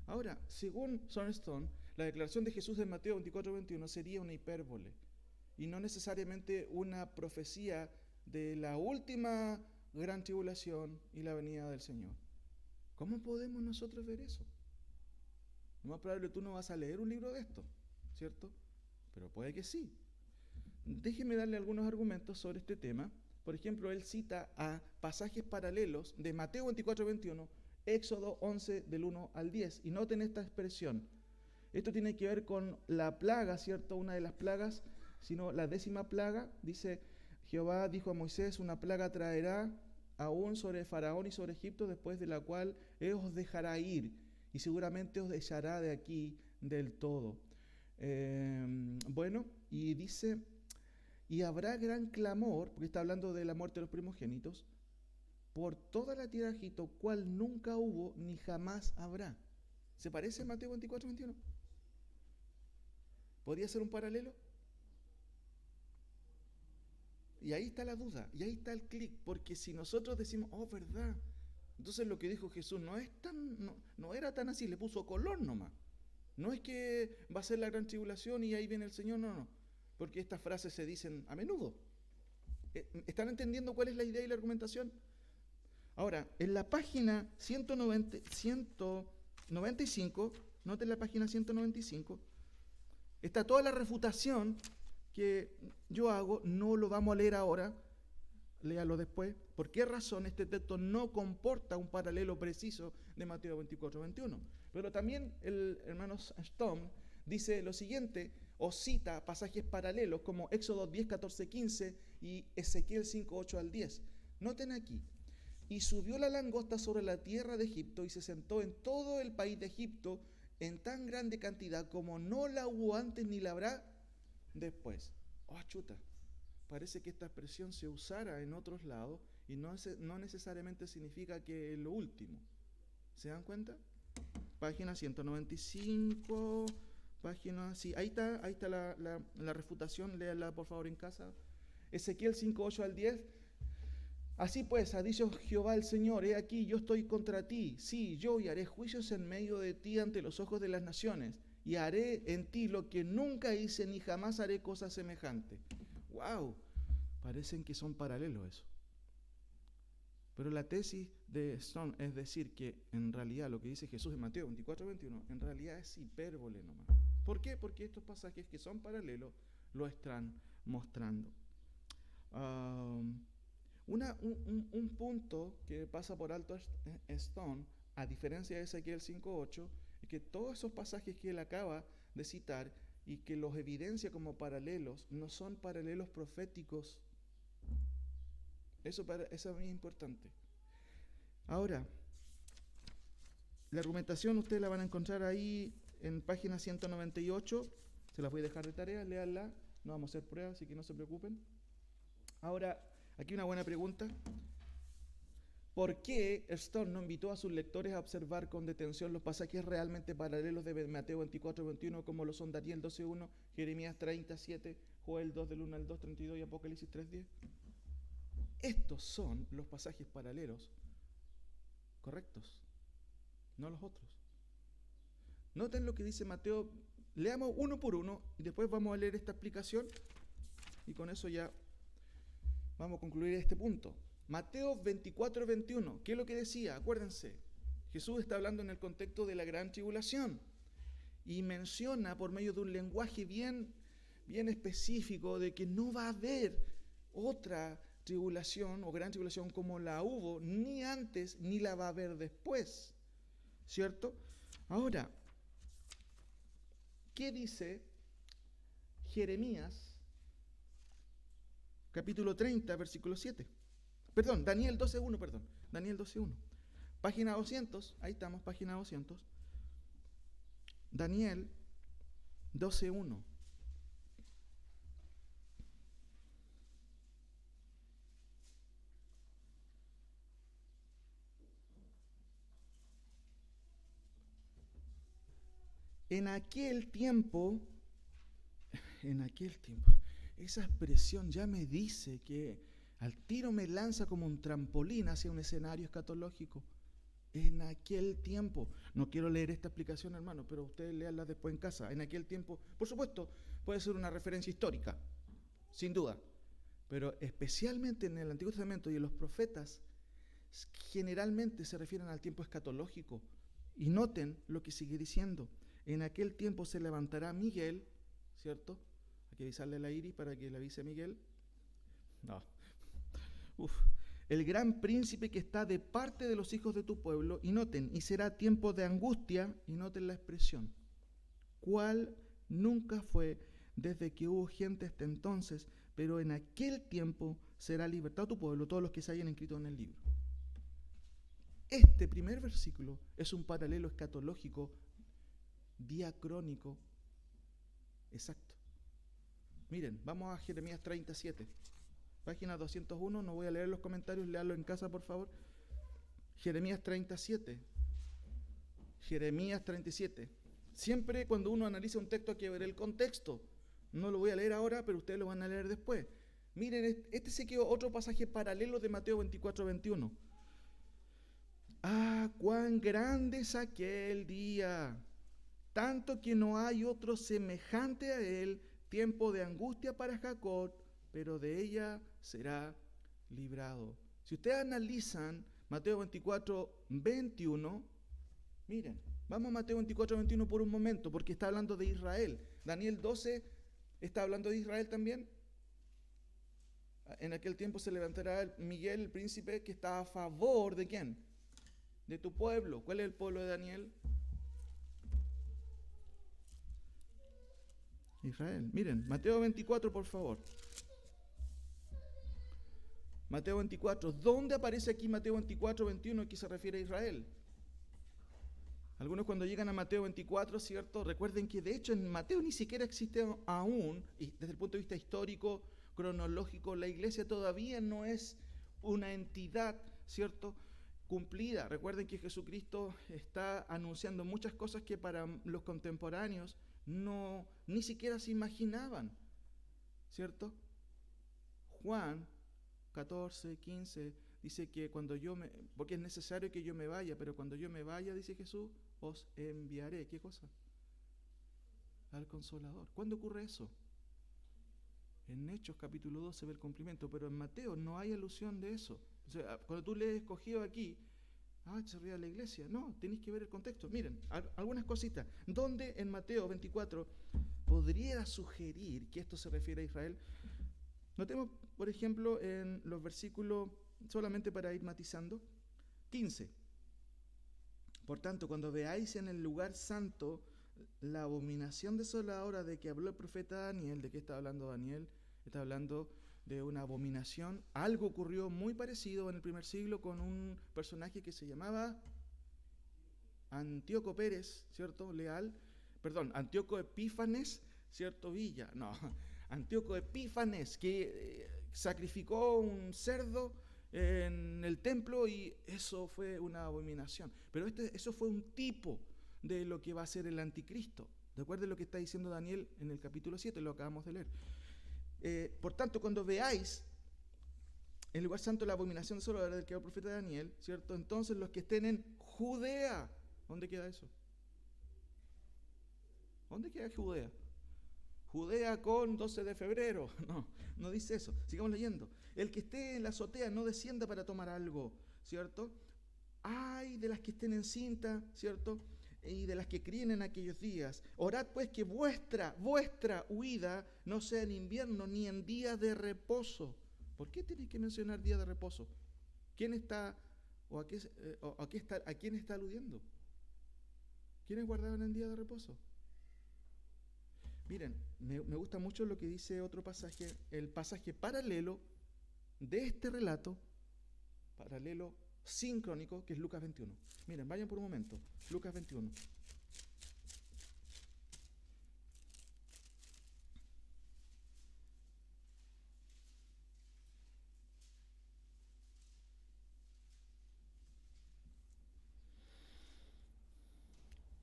Ahora, según Stone, la declaración de Jesús en Mateo 24:21 sería una hipérbole y no necesariamente una profecía de la última gran tribulación y la venida del Señor. ¿Cómo podemos nosotros ver eso? Lo más probable tú no vas a leer un libro de esto, ¿cierto? Pero puede que sí. Déjeme darle algunos argumentos sobre este tema. Por ejemplo, él cita a pasajes paralelos de Mateo 24:21, Éxodo 11 del 1 al 10. Y noten esta expresión. Esto tiene que ver con la plaga, ¿cierto? Una de las plagas, sino la 10ª plaga. Dice, Jehová dijo a Moisés, una plaga traerá aún sobre Faraón y sobre Egipto, después de la cual él os dejará ir y seguramente os echará de aquí del todo. Bueno, y dice, y habrá gran clamor, porque está hablando de la muerte de los primogénitos, por toda la tierra de Egipto, cual nunca hubo ni jamás habrá. ¿Se parece a Mateo 24:21? ¿Podría ser un paralelo? Y ahí está la duda, y ahí está el clic, porque si nosotros decimos, oh, verdad, entonces lo que dijo Jesús no era tan así, le puso color nomás. No es que va a ser la gran tribulación y ahí viene el Señor, no, porque estas frases se dicen a menudo. ¿Están entendiendo cuál es la idea y la argumentación? Ahora, en la página 195, noten la página 195, está toda la refutación que yo hago, no lo vamos a leer ahora, léalo después. ¿Por qué razón este texto no comporta un paralelo preciso de Mateo 24:21? Pero también el hermano Stone dice lo siguiente, o cita pasajes paralelos como Éxodo 10, 14, 15 y Ezequiel 5, 8 al 10. Noten aquí, y subió la langosta sobre la tierra de Egipto y se sentó en todo el país de Egipto en tan grande cantidad como no la hubo antes ni la habrá después. Oh, chuta, parece que esta expresión se usara en otros lados y no necesariamente significa que es lo último. ¿Se dan cuenta? Página 195, página, sí, ahí está la refutación, léala por favor en casa. Ezequiel 5, 8 al 10. Así pues, ha dicho Jehová el Señor, he aquí, yo estoy contra ti, sí, yo, y haré juicios en medio de ti ante los ojos de las naciones, y haré en ti lo que nunca hice, ni jamás haré cosa semejante. ¡Wow! Parecen que son paralelos eso. Pero la tesis de Stone es decir que en realidad lo que dice Jesús en Mateo 24, 21, en realidad es hipérbole nomás. ¿Por qué? Porque estos pasajes que son paralelos lo están mostrando. Un punto que pasa por alto Stone, a diferencia de Ezequiel 5.8, es que todos esos pasajes que él acaba de citar y que los evidencia como paralelos, no son paralelos proféticos. Eso es muy importante. Ahora, la argumentación ustedes la van a encontrar ahí en página 198, se las voy a dejar de tarea, léanla, no vamos a hacer pruebas, así que no se preocupen. Ahora, aquí una buena pregunta. ¿Por qué Stone no invitó a sus lectores a observar con detención los pasajes realmente paralelos de Mateo 24, 21, como lo son Daniel 12.1, Jeremías 30.7, Joel 2 del 1 al 2, 32 y Apocalipsis 3.10? Estos son los pasajes paralelos correctos, no los otros. Noten lo que dice Mateo, leamos uno por uno y después vamos a leer esta explicación y con eso ya vamos a concluir este punto. Mateo 24, 21, ¿qué es lo que decía? Acuérdense, Jesús está hablando en el contexto de la gran tribulación y menciona por medio de un lenguaje bien específico de que no va a haber otra tribulación o gran tribulación como la hubo ni antes ni la va a haber después, ¿cierto? Ahora, ¿qué dice Jeremías capítulo 30 versículo 7? Perdón, Daniel 12.1, Daniel 12.1. Página 200, ahí estamos, página 200. Daniel 12.1. En aquel tiempo, esa expresión ya me dice que al tiro me lanza como un trampolín hacia un escenario escatológico. En aquel tiempo, no quiero leer esta explicación, hermano, pero ustedes leanla después en casa. En aquel tiempo, por supuesto, puede ser una referencia histórica, sin duda, pero especialmente en el Antiguo Testamento y en los profetas, generalmente se refieren al tiempo escatológico. Y noten lo que sigue diciendo. En aquel tiempo se levantará Miguel, ¿cierto? Hay que avisarle a la Iris para que le avise a Miguel. No. El gran príncipe que está de parte de los hijos de tu pueblo, y noten, y será tiempo de angustia, y noten la expresión, cual nunca fue desde que hubo gente hasta entonces, pero en aquel tiempo será libertado tu pueblo, todos los que se hayan inscrito en el libro. Este primer versículo es un paralelo escatológico diacrónico exacto. Miren, vamos a Jeremías 37, página 201, no voy a leer los comentarios, léanlo en casa por favor. Jeremías 37. Siempre cuando uno analiza un texto hay que ver el contexto. No lo voy a leer ahora, pero ustedes lo van a leer después. Miren, este sí que otro pasaje paralelo de Mateo 24, 21. Ah, cuán grande es aquel día, tanto que no hay otro semejante a él, tiempo de angustia para Jacob, pero de ella será librado. Si ustedes analizan Mateo 24, 21, miren, vamos a Mateo 24, 21 por un momento, porque está hablando de Israel. Daniel 12 está hablando de Israel también. En aquel tiempo se levantará Miguel, el príncipe, que está a favor ¿de quién? De tu pueblo. ¿Cuál es el pueblo de Daniel? Israel. Miren, Mateo 24, por favor. Mateo 24. ¿Dónde aparece aquí Mateo 24, 21 que se refiere a Israel? Algunos cuando llegan a Mateo 24, ¿cierto? Recuerden que de hecho en Mateo ni siquiera existe aún, y desde el punto de vista histórico, cronológico, la iglesia todavía no es una entidad, ¿cierto?, cumplida. Recuerden que Jesucristo está anunciando muchas cosas que para los contemporáneos no, ni siquiera se imaginaban, ¿cierto? Juan 14, 15, dice que porque es necesario que yo me vaya, pero cuando yo me vaya, dice Jesús, os enviaré. ¿Qué cosa? Al Consolador. ¿Cuándo ocurre eso? En Hechos capítulo 2 se ve el cumplimiento, pero en Mateo no hay alusión de eso. O sea, cuando tú lees escogido aquí, se ríe la iglesia. No, tenéis que ver el contexto. Miren, algunas cositas. ¿Dónde en Mateo 24 podría sugerir que esto se refiere a Israel? Notemos, por ejemplo, en los versículos, solamente para ir matizando, 15. Por tanto, cuando veáis en el lugar santo la abominación desoladora de que habló el profeta Daniel, ¿de qué está hablando Daniel? Está hablando de una abominación. Algo ocurrió muy parecido en el primer siglo con un personaje que se llamaba Antíoco Pérez, ¿cierto? Antíoco Epífanes, ¿cierto? Antíoco Epífanes, que sacrificó un cerdo en el templo y eso fue una abominación. Pero eso fue un tipo de lo que va a ser el anticristo. Recuerden lo que está diciendo Daniel en el capítulo 7, lo acabamos de leer. Por tanto, cuando veáis en el lugar santo la abominación desoladora del que habla el profeta Daniel, ¿cierto? Entonces los que estén en Judea, ¿dónde queda eso? ¿Dónde queda Judea? Judea con 12 de febrero. No dice eso. Sigamos leyendo. El que esté en la azotea no descienda para tomar algo, ¿cierto? Ay de las que estén en cinta, ¿cierto? Y de las que críen en aquellos días. Orad pues que vuestra huida no sea en invierno ni en día de reposo. ¿Por qué tiene que mencionar día de reposo? ¿Quién está, a quién está aludiendo? ¿Quiénes guardaban el día de reposo? Miren, me gusta mucho lo que dice otro pasaje, el pasaje paralelo de este relato, paralelo sincrónico, que es Lucas 21. Miren, vayan por un momento, Lucas 21.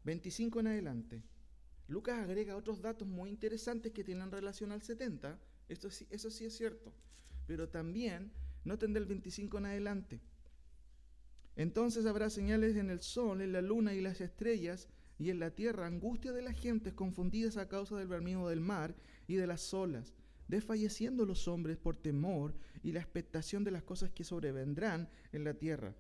...25 en adelante... Lucas agrega otros datos muy interesantes que tienen relación al 70, eso sí es cierto, pero también noten del 25 en adelante. Entonces habrá señales en el sol, en la luna y las estrellas, y en la tierra angustia de las gentes confundidas a causa del bramido del mar y de las olas, desfalleciendo los hombres por temor y la expectación de las cosas que sobrevendrán en la tierra.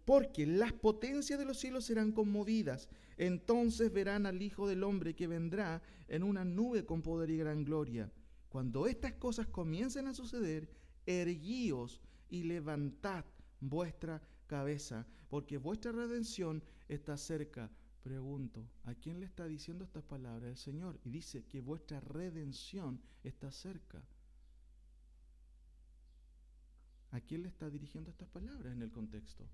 Porque las potencias de los cielos serán conmovidas. Entonces verán al Hijo del Hombre que vendrá en una nube con poder y gran gloria. Cuando estas cosas comiencen a suceder, erguíos y levantad vuestra cabeza, porque vuestra redención está cerca. Pregunto, ¿a quién le está diciendo estas palabras el Señor? Y dice que vuestra redención está cerca. ¿A quién le está dirigiendo estas palabras en el contexto?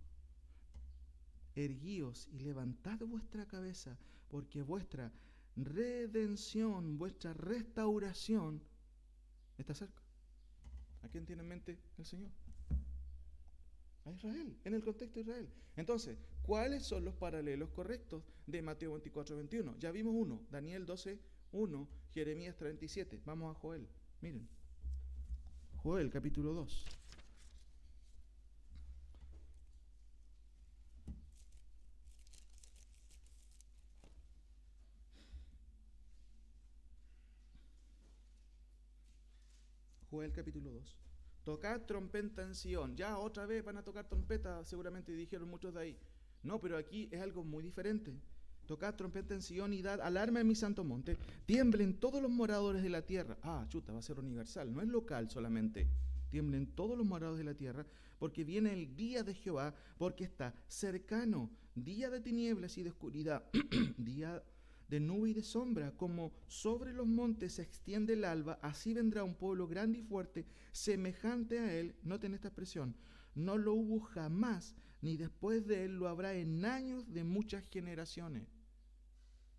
Erguíos y levantad vuestra cabeza, porque vuestra redención, vuestra restauración está cerca. ¿A quién tiene en mente el Señor? A Israel, en el contexto de Israel. Entonces, ¿cuáles son los paralelos correctos de Mateo 24, 21? Ya vimos uno, Daniel 12, 1, Jeremías 37. Vamos a Joel, miren. Joel, capítulo 2. Joel capítulo 2. Tocad trompeta en Sion. Ya otra vez van a tocar trompeta, seguramente dijeron muchos de ahí. No, pero aquí es algo muy diferente. Tocad trompeta en Sion y dad alarma en mi santo monte. Tiemblen todos los moradores de la tierra. Va a ser universal, no es local solamente. Tiemblen todos los moradores de la tierra, porque viene el día de Jehová, porque está cercano. Día de tinieblas y de oscuridad, día de nube y de sombra, como sobre los montes se extiende el alba, así vendrá un pueblo grande y fuerte, semejante a él. Noten esta expresión: no lo hubo jamás, ni después de él lo habrá en años de muchas generaciones.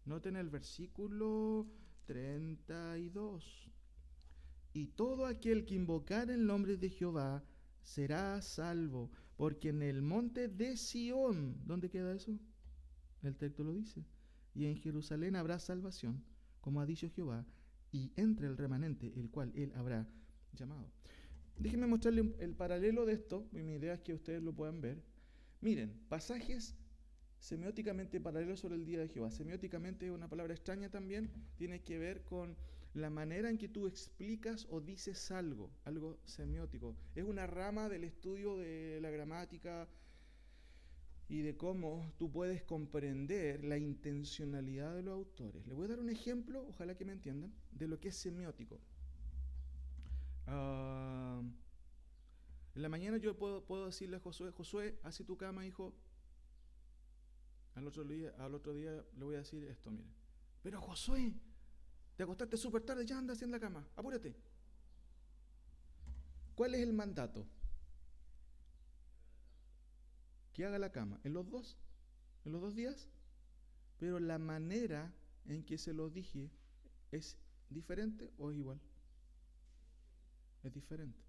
Noten el versículo 32. Y todo aquel que invocar el nombre de Jehová será salvo, porque en el monte de Sión, ¿dónde queda eso? El texto lo dice. Y en Jerusalén habrá salvación, como ha dicho Jehová, y entre el remanente, el cual él habrá llamado. Déjenme mostrarle el paralelo de esto, y mi idea es que ustedes lo puedan ver. Miren, pasajes semióticamente paralelos sobre el día de Jehová. Semióticamente es una palabra extraña también, tiene que ver con la manera en que tú explicas o dices algo semiótico. Es una rama del estudio de la gramática y de cómo tú puedes comprender la intencionalidad de los autores. Les voy a dar un ejemplo, ojalá que me entiendan, de lo que es semiótico. En la mañana yo puedo decirle a Josué: Josué, haz tu cama, hijo. Al otro día le voy a decir esto, mire: pero Josué, te acostaste súper tarde, ya andas en la cama, apúrate. ¿Cuál es el mandato? Que haga la cama en los dos días, pero la manera en que se lo dije es diferente o es igual. Es diferente.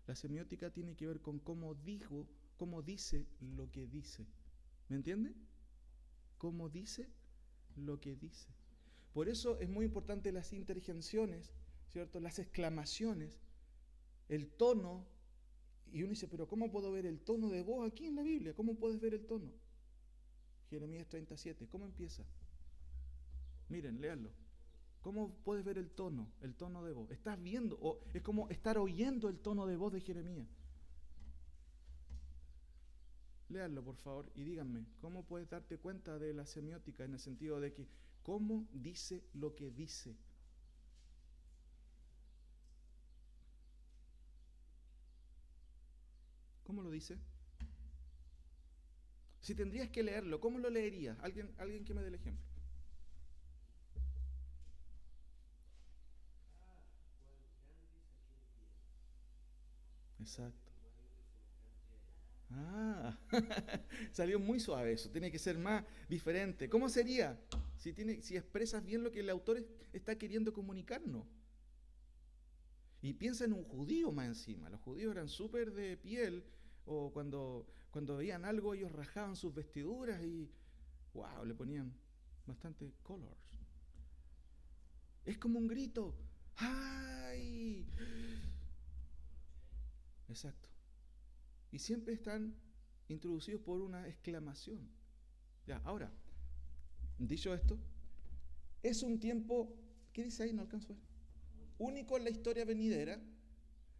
La semiótica tiene que ver con cómo dice lo que dice. ¿Me entiende? Cómo dice lo que dice. Por eso es muy importante las interjecciones, ¿cierto? Las exclamaciones, el tono. Y uno dice: pero ¿cómo puedo ver el tono de voz aquí en la Biblia? ¿Cómo puedes ver el tono? Jeremías 37, ¿cómo empieza? Miren, léanlo. ¿Cómo puedes ver el tono de voz? Estás viendo, o es como estar oyendo el tono de voz de Jeremías. Léanlo, por favor, y díganme, ¿cómo puedes darte cuenta de la semiótica en el sentido de que cómo dice lo que dice? ¿Cómo lo dice? Si tendrías que leerlo, ¿cómo lo leerías? Alguien que me dé el ejemplo. Exacto. Salió muy suave eso, tiene que ser más diferente. ¿Cómo sería? Si expresas bien lo que el autor está queriendo comunicarnos. Y piensa en un judío más encima. Los judíos eran súper de piel, o cuando veían algo ellos rajaban sus vestiduras y wow, le ponían bastante colors. Es como un grito. ¡Ay! Exacto. Y siempre están introducidos por una exclamación. Ya, ahora, dicho esto, es un tiempo, ¿qué dice ahí? No alcanzo a ver. Único en la historia venidera.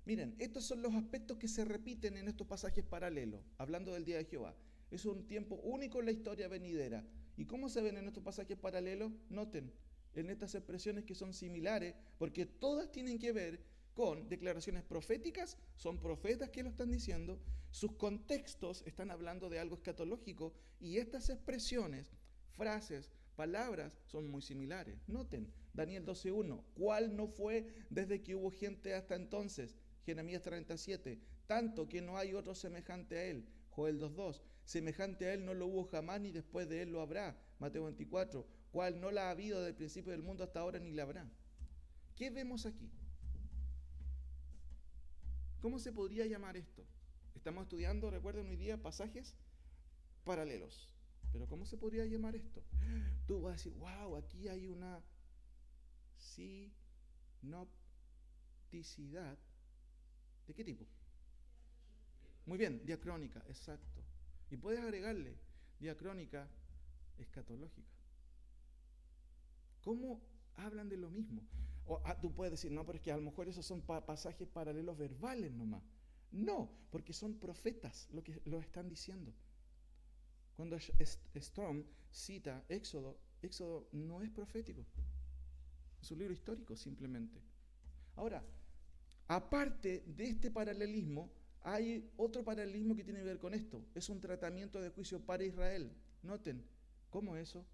Miren, estos son los aspectos que se repiten en estos pasajes paralelos, hablando del día de Jehová. Es un tiempo único en la historia venidera. ¿Y cómo se ven en estos pasajes paralelos? Noten, en estas expresiones que son similares, porque todas tienen que ver con declaraciones proféticas, son profetas que lo están diciendo, sus contextos están hablando de algo escatológico, y estas expresiones, frases, palabras son muy similares. Noten, Daniel 12:1, ¿cuál no fue desde que hubo gente hasta entonces? Jeremías 37, tanto que no hay otro semejante a él. Joel 2:2, semejante a él no lo hubo jamás, ni después de él lo habrá. Mateo 24, cuál no la ha habido desde el principio del mundo hasta ahora, ni la habrá. ¿Qué vemos aquí? ¿Cómo se podría llamar esto? Estamos estudiando, recuerden, hoy día pasajes paralelos. Pero ¿cómo se podría llamar esto? Tú vas a decir: wow, aquí hay una sinopticidad. ¿De qué tipo? Muy bien, diacrónica, exacto. Y puedes agregarle diacrónica escatológica. ¿Cómo hablan de lo mismo? Tú puedes decir: no, pero es que a lo mejor esos son pasajes paralelos verbales nomás. No, porque son profetas lo que lo están diciendo. Cuando Storm cita Éxodo no es profético. Es un libro histórico simplemente. Ahora, aparte de este paralelismo, hay otro paralelismo que tiene que ver con esto. Es un tratamiento de juicio para Israel. Noten, ¿cómo eso?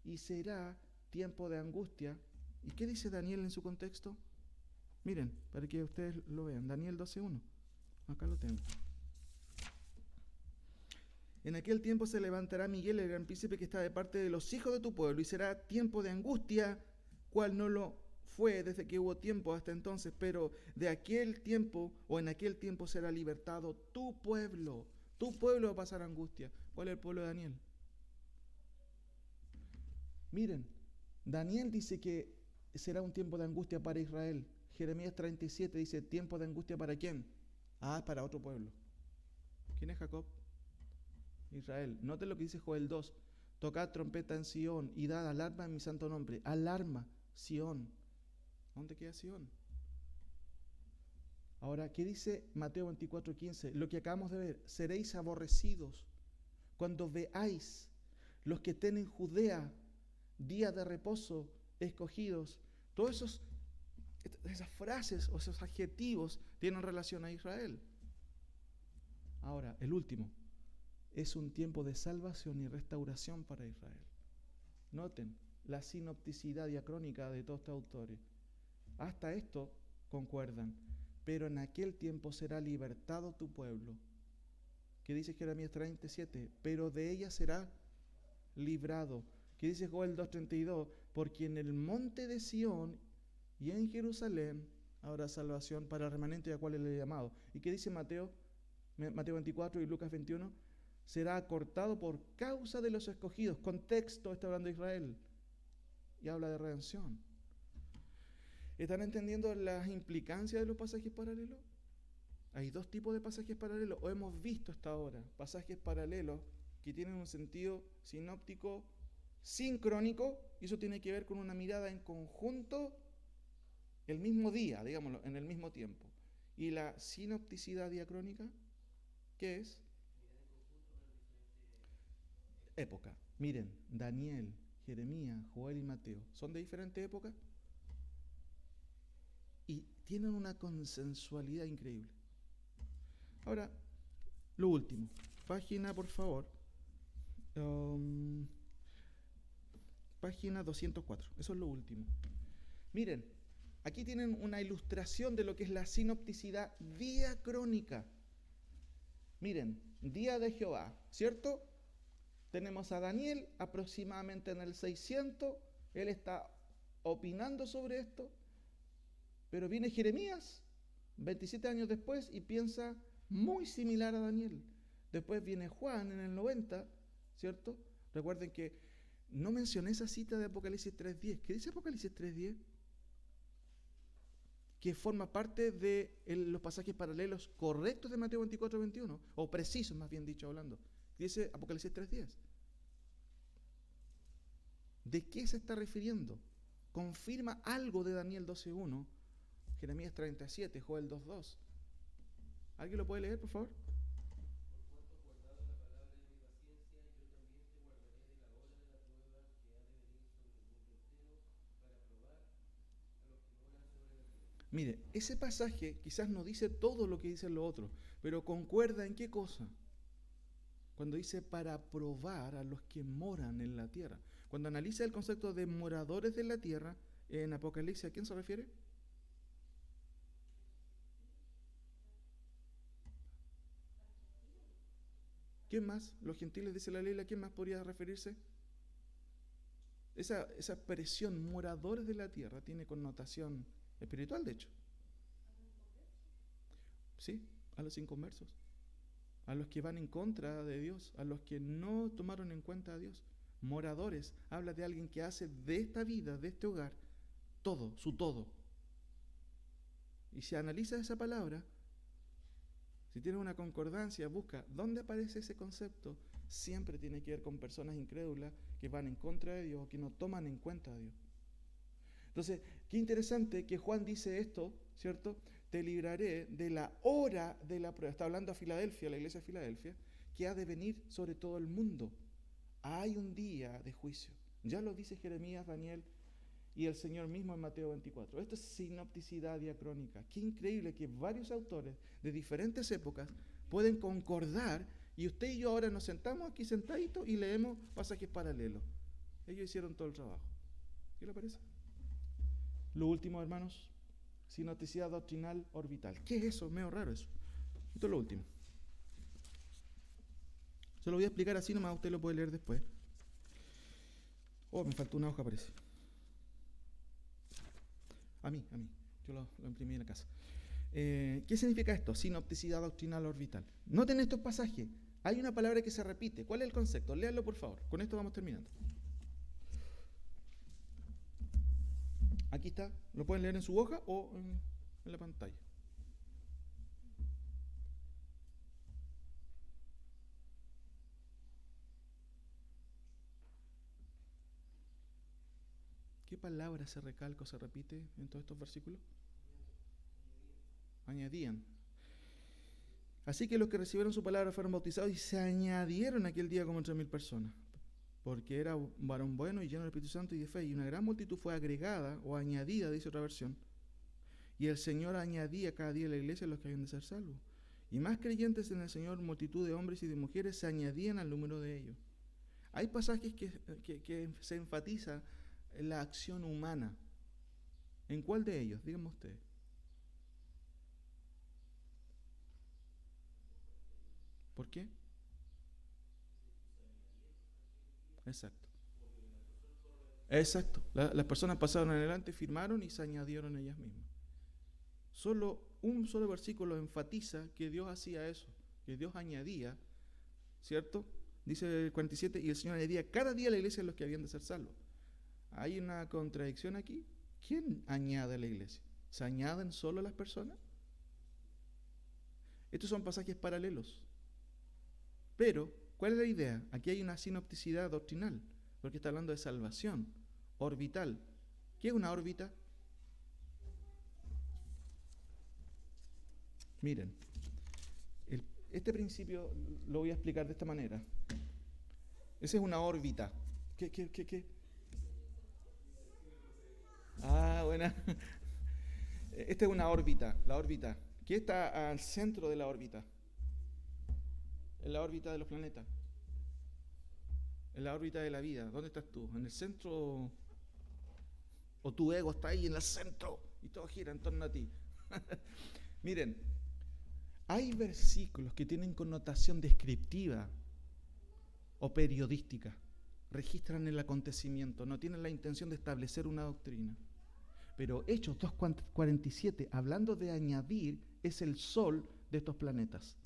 Y será tiempo de angustia. ¿Y qué dice Daniel en su contexto? Miren, para que ustedes lo vean. Daniel 12:1. Acá lo tengo. En aquel tiempo se levantará Miguel, el gran príncipe que está de parte de los hijos de tu pueblo, y será tiempo de angustia, cual no lo fue desde que hubo tiempo hasta entonces, pero de aquel tiempo, o en aquel tiempo será libertado tu pueblo. Tu pueblo va a pasar angustia. ¿Cuál es el pueblo de Daniel? Miren, Daniel dice que será un tiempo de angustia para Israel. Jeremías 37 dice, ¿tiempo de angustia para quién? Ah, para otro pueblo. ¿Quién es Jacob? Israel. Noten lo que dice Joel 2. Tocad trompeta en Sión y dad alarma en mi santo nombre. Alarma, Sión. ¿Dónde queda Sión? Ahora, ¿qué dice Mateo 24:15? Lo que acabamos de ver. Seréis aborrecidos cuando veáis los que estén en Judea, día de reposo, escogidos. Todas esas frases o esos adjetivos tienen relación a Israel. Ahora, el último. Es un tiempo de salvación y restauración para Israel. Noten la sinopticidad diacrónica de todos estos autores. Hasta esto concuerdan. Pero en aquel tiempo será libertado tu pueblo. ¿Qué dice Jeremías 37? Pero de ella será librado. ¿Qué dice Joel 2:32? Porque en el monte de Sión y en Jerusalén habrá salvación para el remanente a cual le he llamado. ¿Y qué dice Mateo 24 y Lucas 21? Será acortado por causa de los escogidos. Contexto, está hablando de Israel. Y habla de redención. ¿Están entendiendo las implicancias de los pasajes paralelos? Hay dos tipos de pasajes paralelos, o hemos visto hasta ahora pasajes paralelos que tienen un sentido sinóptico sincrónico, y eso tiene que ver con una mirada en conjunto el mismo día, digámoslo, en el mismo tiempo. Y la sinopticidad diacrónica, ¿qué es? Época. Miren, Daniel, Jeremías, Joel y Mateo, ¿son de diferentes épocas? Y tienen una consensualidad increíble. Ahora, lo último. Página, por favor. Página 204. Eso es lo último. Miren, aquí tienen una ilustración de lo que es la sinopticidad diacrónica. Miren, día de Jehová, ¿cierto? Tenemos a Daniel aproximadamente en el 600. Él está opinando sobre esto. Pero viene Jeremías 27 años después y piensa muy similar a Daniel. Después viene Juan en el 90, ¿cierto? Recuerden que no mencioné esa cita de Apocalipsis 3:10. ¿Qué dice Apocalipsis 3:10? Que forma parte de los pasajes paralelos correctos de Mateo 24:21, o precisos más bien dicho hablando. Dice Apocalipsis 3:10. ¿De qué se está refiriendo? Confirma algo de Daniel 12:1. Jeremías 37, Joel 2:2. ¿Alguien lo puede leer, por favor? Mire, ese pasaje quizás no dice todo lo que dicen los otros, pero concuerda en qué cosa. Cuando dice para probar a los que moran en la tierra. Cuando analiza el concepto de moradores de la tierra, en Apocalipsis, ¿a quién se refiere? ¿Quién más? Los gentiles, dice la ley, ¿a quién más podría referirse? Esa expresión, moradores de la tierra, tiene connotación espiritual, de hecho. Sí, a los inconversos, a los que van en contra de Dios, a los que no tomaron en cuenta a Dios. Moradores, habla de alguien que hace de esta vida, de este hogar, todo, su todo. Y si analizas esa palabra, si tienes una concordancia, busca dónde aparece ese concepto. Siempre tiene que ver con personas incrédulas que van en contra de Dios, que no toman en cuenta a Dios. Entonces, qué interesante que Juan dice esto, ¿cierto? Te libraré de la hora de la prueba. Está hablando a Filadelfia, a la iglesia de Filadelfia, que ha de venir sobre todo el mundo. Hay un día de juicio. Ya lo dice Jeremías, Daniel y el Señor mismo en Mateo 24. Esto es sinopticidad diacrónica. Qué increíble que varios autores de diferentes épocas pueden concordar, y usted y yo ahora nos sentamos aquí sentaditos y leemos pasajes paralelos. Ellos hicieron todo el trabajo. ¿Qué le parece? Lo último, hermanos, sinopticidad doctrinal orbital. ¿Qué es eso? Medio raro eso. Esto es lo último. Se lo voy a explicar así nomás, usted lo puede leer después. Oh, me faltó una hoja, parece. A mí. Yo lo imprimí en la casa. ¿Qué significa esto? Sinopticidad doctrinal orbital. Noten estos pasajes. Hay una palabra que se repite. ¿Cuál es el concepto? Léanlo, por favor. Con esto vamos terminando. Aquí está. Lo pueden leer en su hoja o en la pantalla. ¿Qué palabra se recalca o se repite en todos estos versículos? Añadían. Así que los que recibieron su palabra fueron bautizados y se añadieron aquel día como 3,000 personas. Porque era un varón bueno y lleno del Espíritu Santo y de fe. Y una gran multitud fue agregada o añadida, dice otra versión. Y el Señor añadía cada día a la iglesia los que habían de ser salvos. Y más creyentes en el Señor, multitud de hombres y de mujeres, se añadían al número de ellos. Hay pasajes que se enfatiza la acción humana. ¿En cuál de ellos? Díganme ustedes. ¿Por qué? Exacto. Las personas pasaron adelante, firmaron y se añadieron ellas mismas. Un solo versículo enfatiza que Dios hacía eso, que Dios añadía, ¿cierto? Dice el 47, y el Señor añadía cada día a la iglesia los que habían de ser salvos. Hay una contradicción aquí. ¿Quién añade a la iglesia? ¿Se añaden solo las personas? Estos son pasajes paralelos. Pero, ¿cuál es la idea? Aquí hay una sinopticidad doctrinal, porque está hablando de salvación orbital. ¿Qué es una órbita? Miren, este principio lo voy a explicar de esta manera. Esa es una órbita. ¿Qué? Ah, buena. Esta es una órbita, la órbita. ¿Qué está al centro de la órbita? En la órbita de los planetas. En la órbita de la vida. ¿Dónde estás tú? ¿En el centro? ¿O tu ego está ahí en el centro y todo gira en torno a ti? Miren, hay versículos que tienen connotación descriptiva o periodística. Registran el acontecimiento, no tienen la intención de establecer una doctrina. Pero Hechos 2:47, hablando de añadir, es el sol de estos planetas.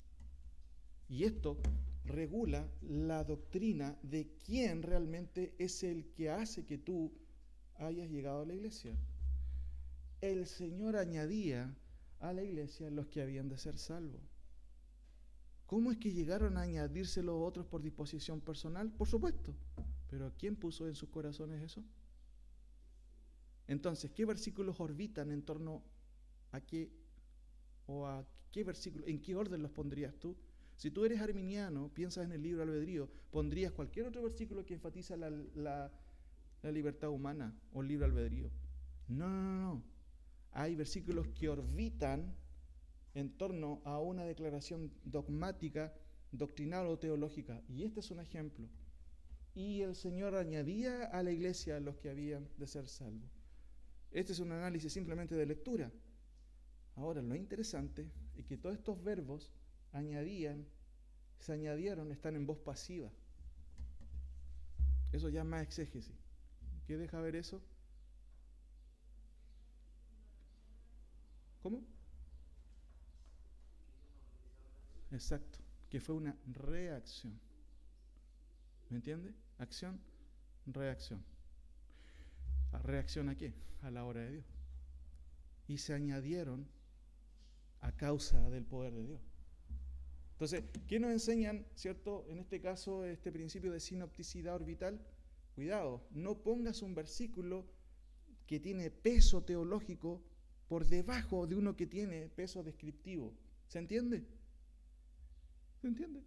Y esto regula la doctrina de quién realmente es el que hace que tú hayas llegado a la iglesia. El Señor añadía a la iglesia los que habían de ser salvos. ¿Cómo es que llegaron a añadirse los otros por disposición personal? Por supuesto. Pero ¿quién puso en sus corazones eso? Entonces, ¿qué versículos orbitan en torno a qué o a qué versículos? ¿En qué orden los pondrías tú? Si tú eres arminiano, piensas en el libre albedrío, pondrías cualquier otro versículo que enfatiza la libertad humana o el libre albedrío. No. Hay versículos que orbitan en torno a una declaración dogmática, doctrinal o teológica. Y este es un ejemplo. Y el Señor añadía a la iglesia a los que habían de ser salvos. Este es un análisis simplemente de lectura. Ahora, lo interesante es que todos estos verbos se añadieron, están en voz pasiva. Eso ya es más exégesis. ¿Qué deja ver eso? ¿Cómo? Exacto, que fue una reacción. ¿Me entiende? Acción, reacción. ¿Reacción a qué? A la obra de Dios. Y se añadieron a causa del poder de Dios. Entonces, ¿qué nos enseñan, cierto? En este caso, este principio de sinopticidad orbital. Cuidado, no pongas un versículo que tiene peso teológico por debajo de uno que tiene peso descriptivo. ¿Se entiende? ¿Se entiende?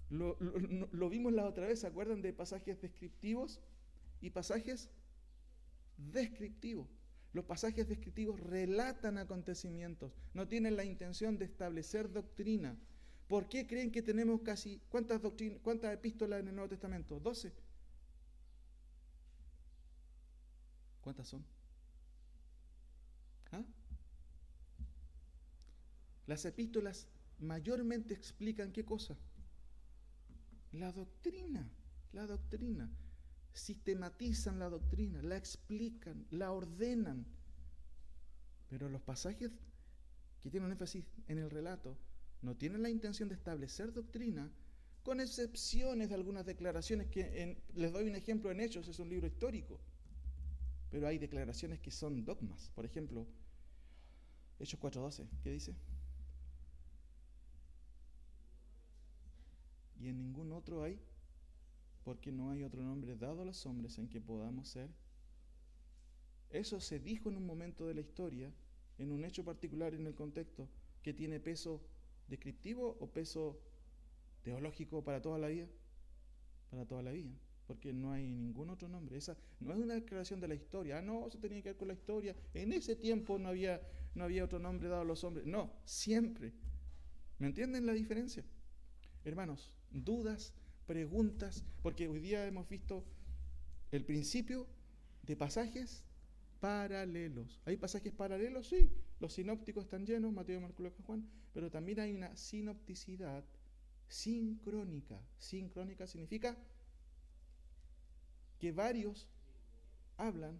Lo vimos la otra vez, ¿se acuerdan de pasajes descriptivos y pasajes descriptivos? Los pasajes descriptivos relatan acontecimientos, no tienen la intención de establecer doctrina. ¿Por qué creen que tenemos cuántas epístolas en el Nuevo Testamento? 12. ¿Cuántas son? ¿Ah? Las epístolas mayormente explican ¿qué cosa? La doctrina, la doctrina. Sistematizan la doctrina, la explican, la ordenan. Pero los pasajes que tienen un énfasis en el relato no tienen la intención de establecer doctrina, con excepciones de algunas declaraciones que les doy un ejemplo en Hechos, es un libro histórico. Pero hay declaraciones que son dogmas. Por ejemplo, Hechos 4:12, ¿qué dice? Y en ningún otro hay, porque no hay otro nombre dado a los hombres en que podamos ser. Eso se dijo en un momento de la historia, en un hecho particular en el contexto, que tiene peso descriptivo o peso teológico para toda la vida. Para toda la vida. Porque no hay ningún otro nombre. Esa no es una declaración de la historia. Ah, no, eso tenía que ver con la historia. En ese tiempo no había otro nombre dado a los hombres. No, siempre. ¿Me entienden la diferencia? Hermanos, dudas, preguntas, porque hoy día hemos visto el principio de pasajes paralelos. ¿Hay pasajes paralelos? Sí. Los sinópticos están llenos, Mateo, Marcos, Lucas, Juan, pero también hay una sinopticidad sincrónica. Sincrónica significa que varios hablan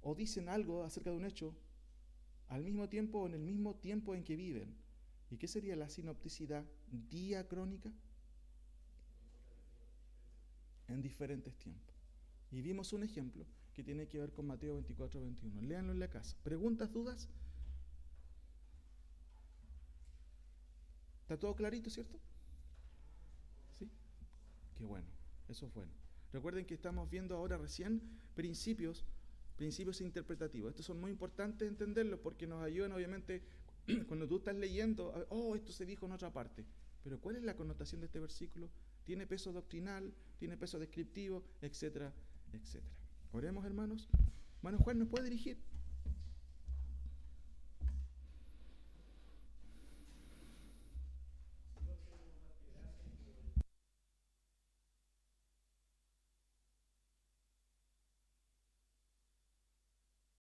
o dicen algo acerca de un hecho al mismo tiempo o en el mismo tiempo en que viven. ¿Y qué sería la sinopticidad diacrónica? En diferentes tiempos. Y vimos un ejemplo que tiene que ver con Mateo 24:21. Léanlo en la casa. ¿Preguntas, dudas? ¿Está todo clarito, cierto? ¿Sí? Qué bueno, eso es bueno. Recuerden que estamos viendo ahora recién principios interpretativos. Estos son muy importantes entenderlos porque nos ayudan, obviamente, cuando tú estás leyendo, esto se dijo en otra parte. Pero ¿cuál es la connotación de este versículo? ¿Tiene peso doctrinal? ¿Tiene peso descriptivo? Etcétera, etcétera. Oremos, hermanos. Hermano Juan, ¿nos puede dirigir?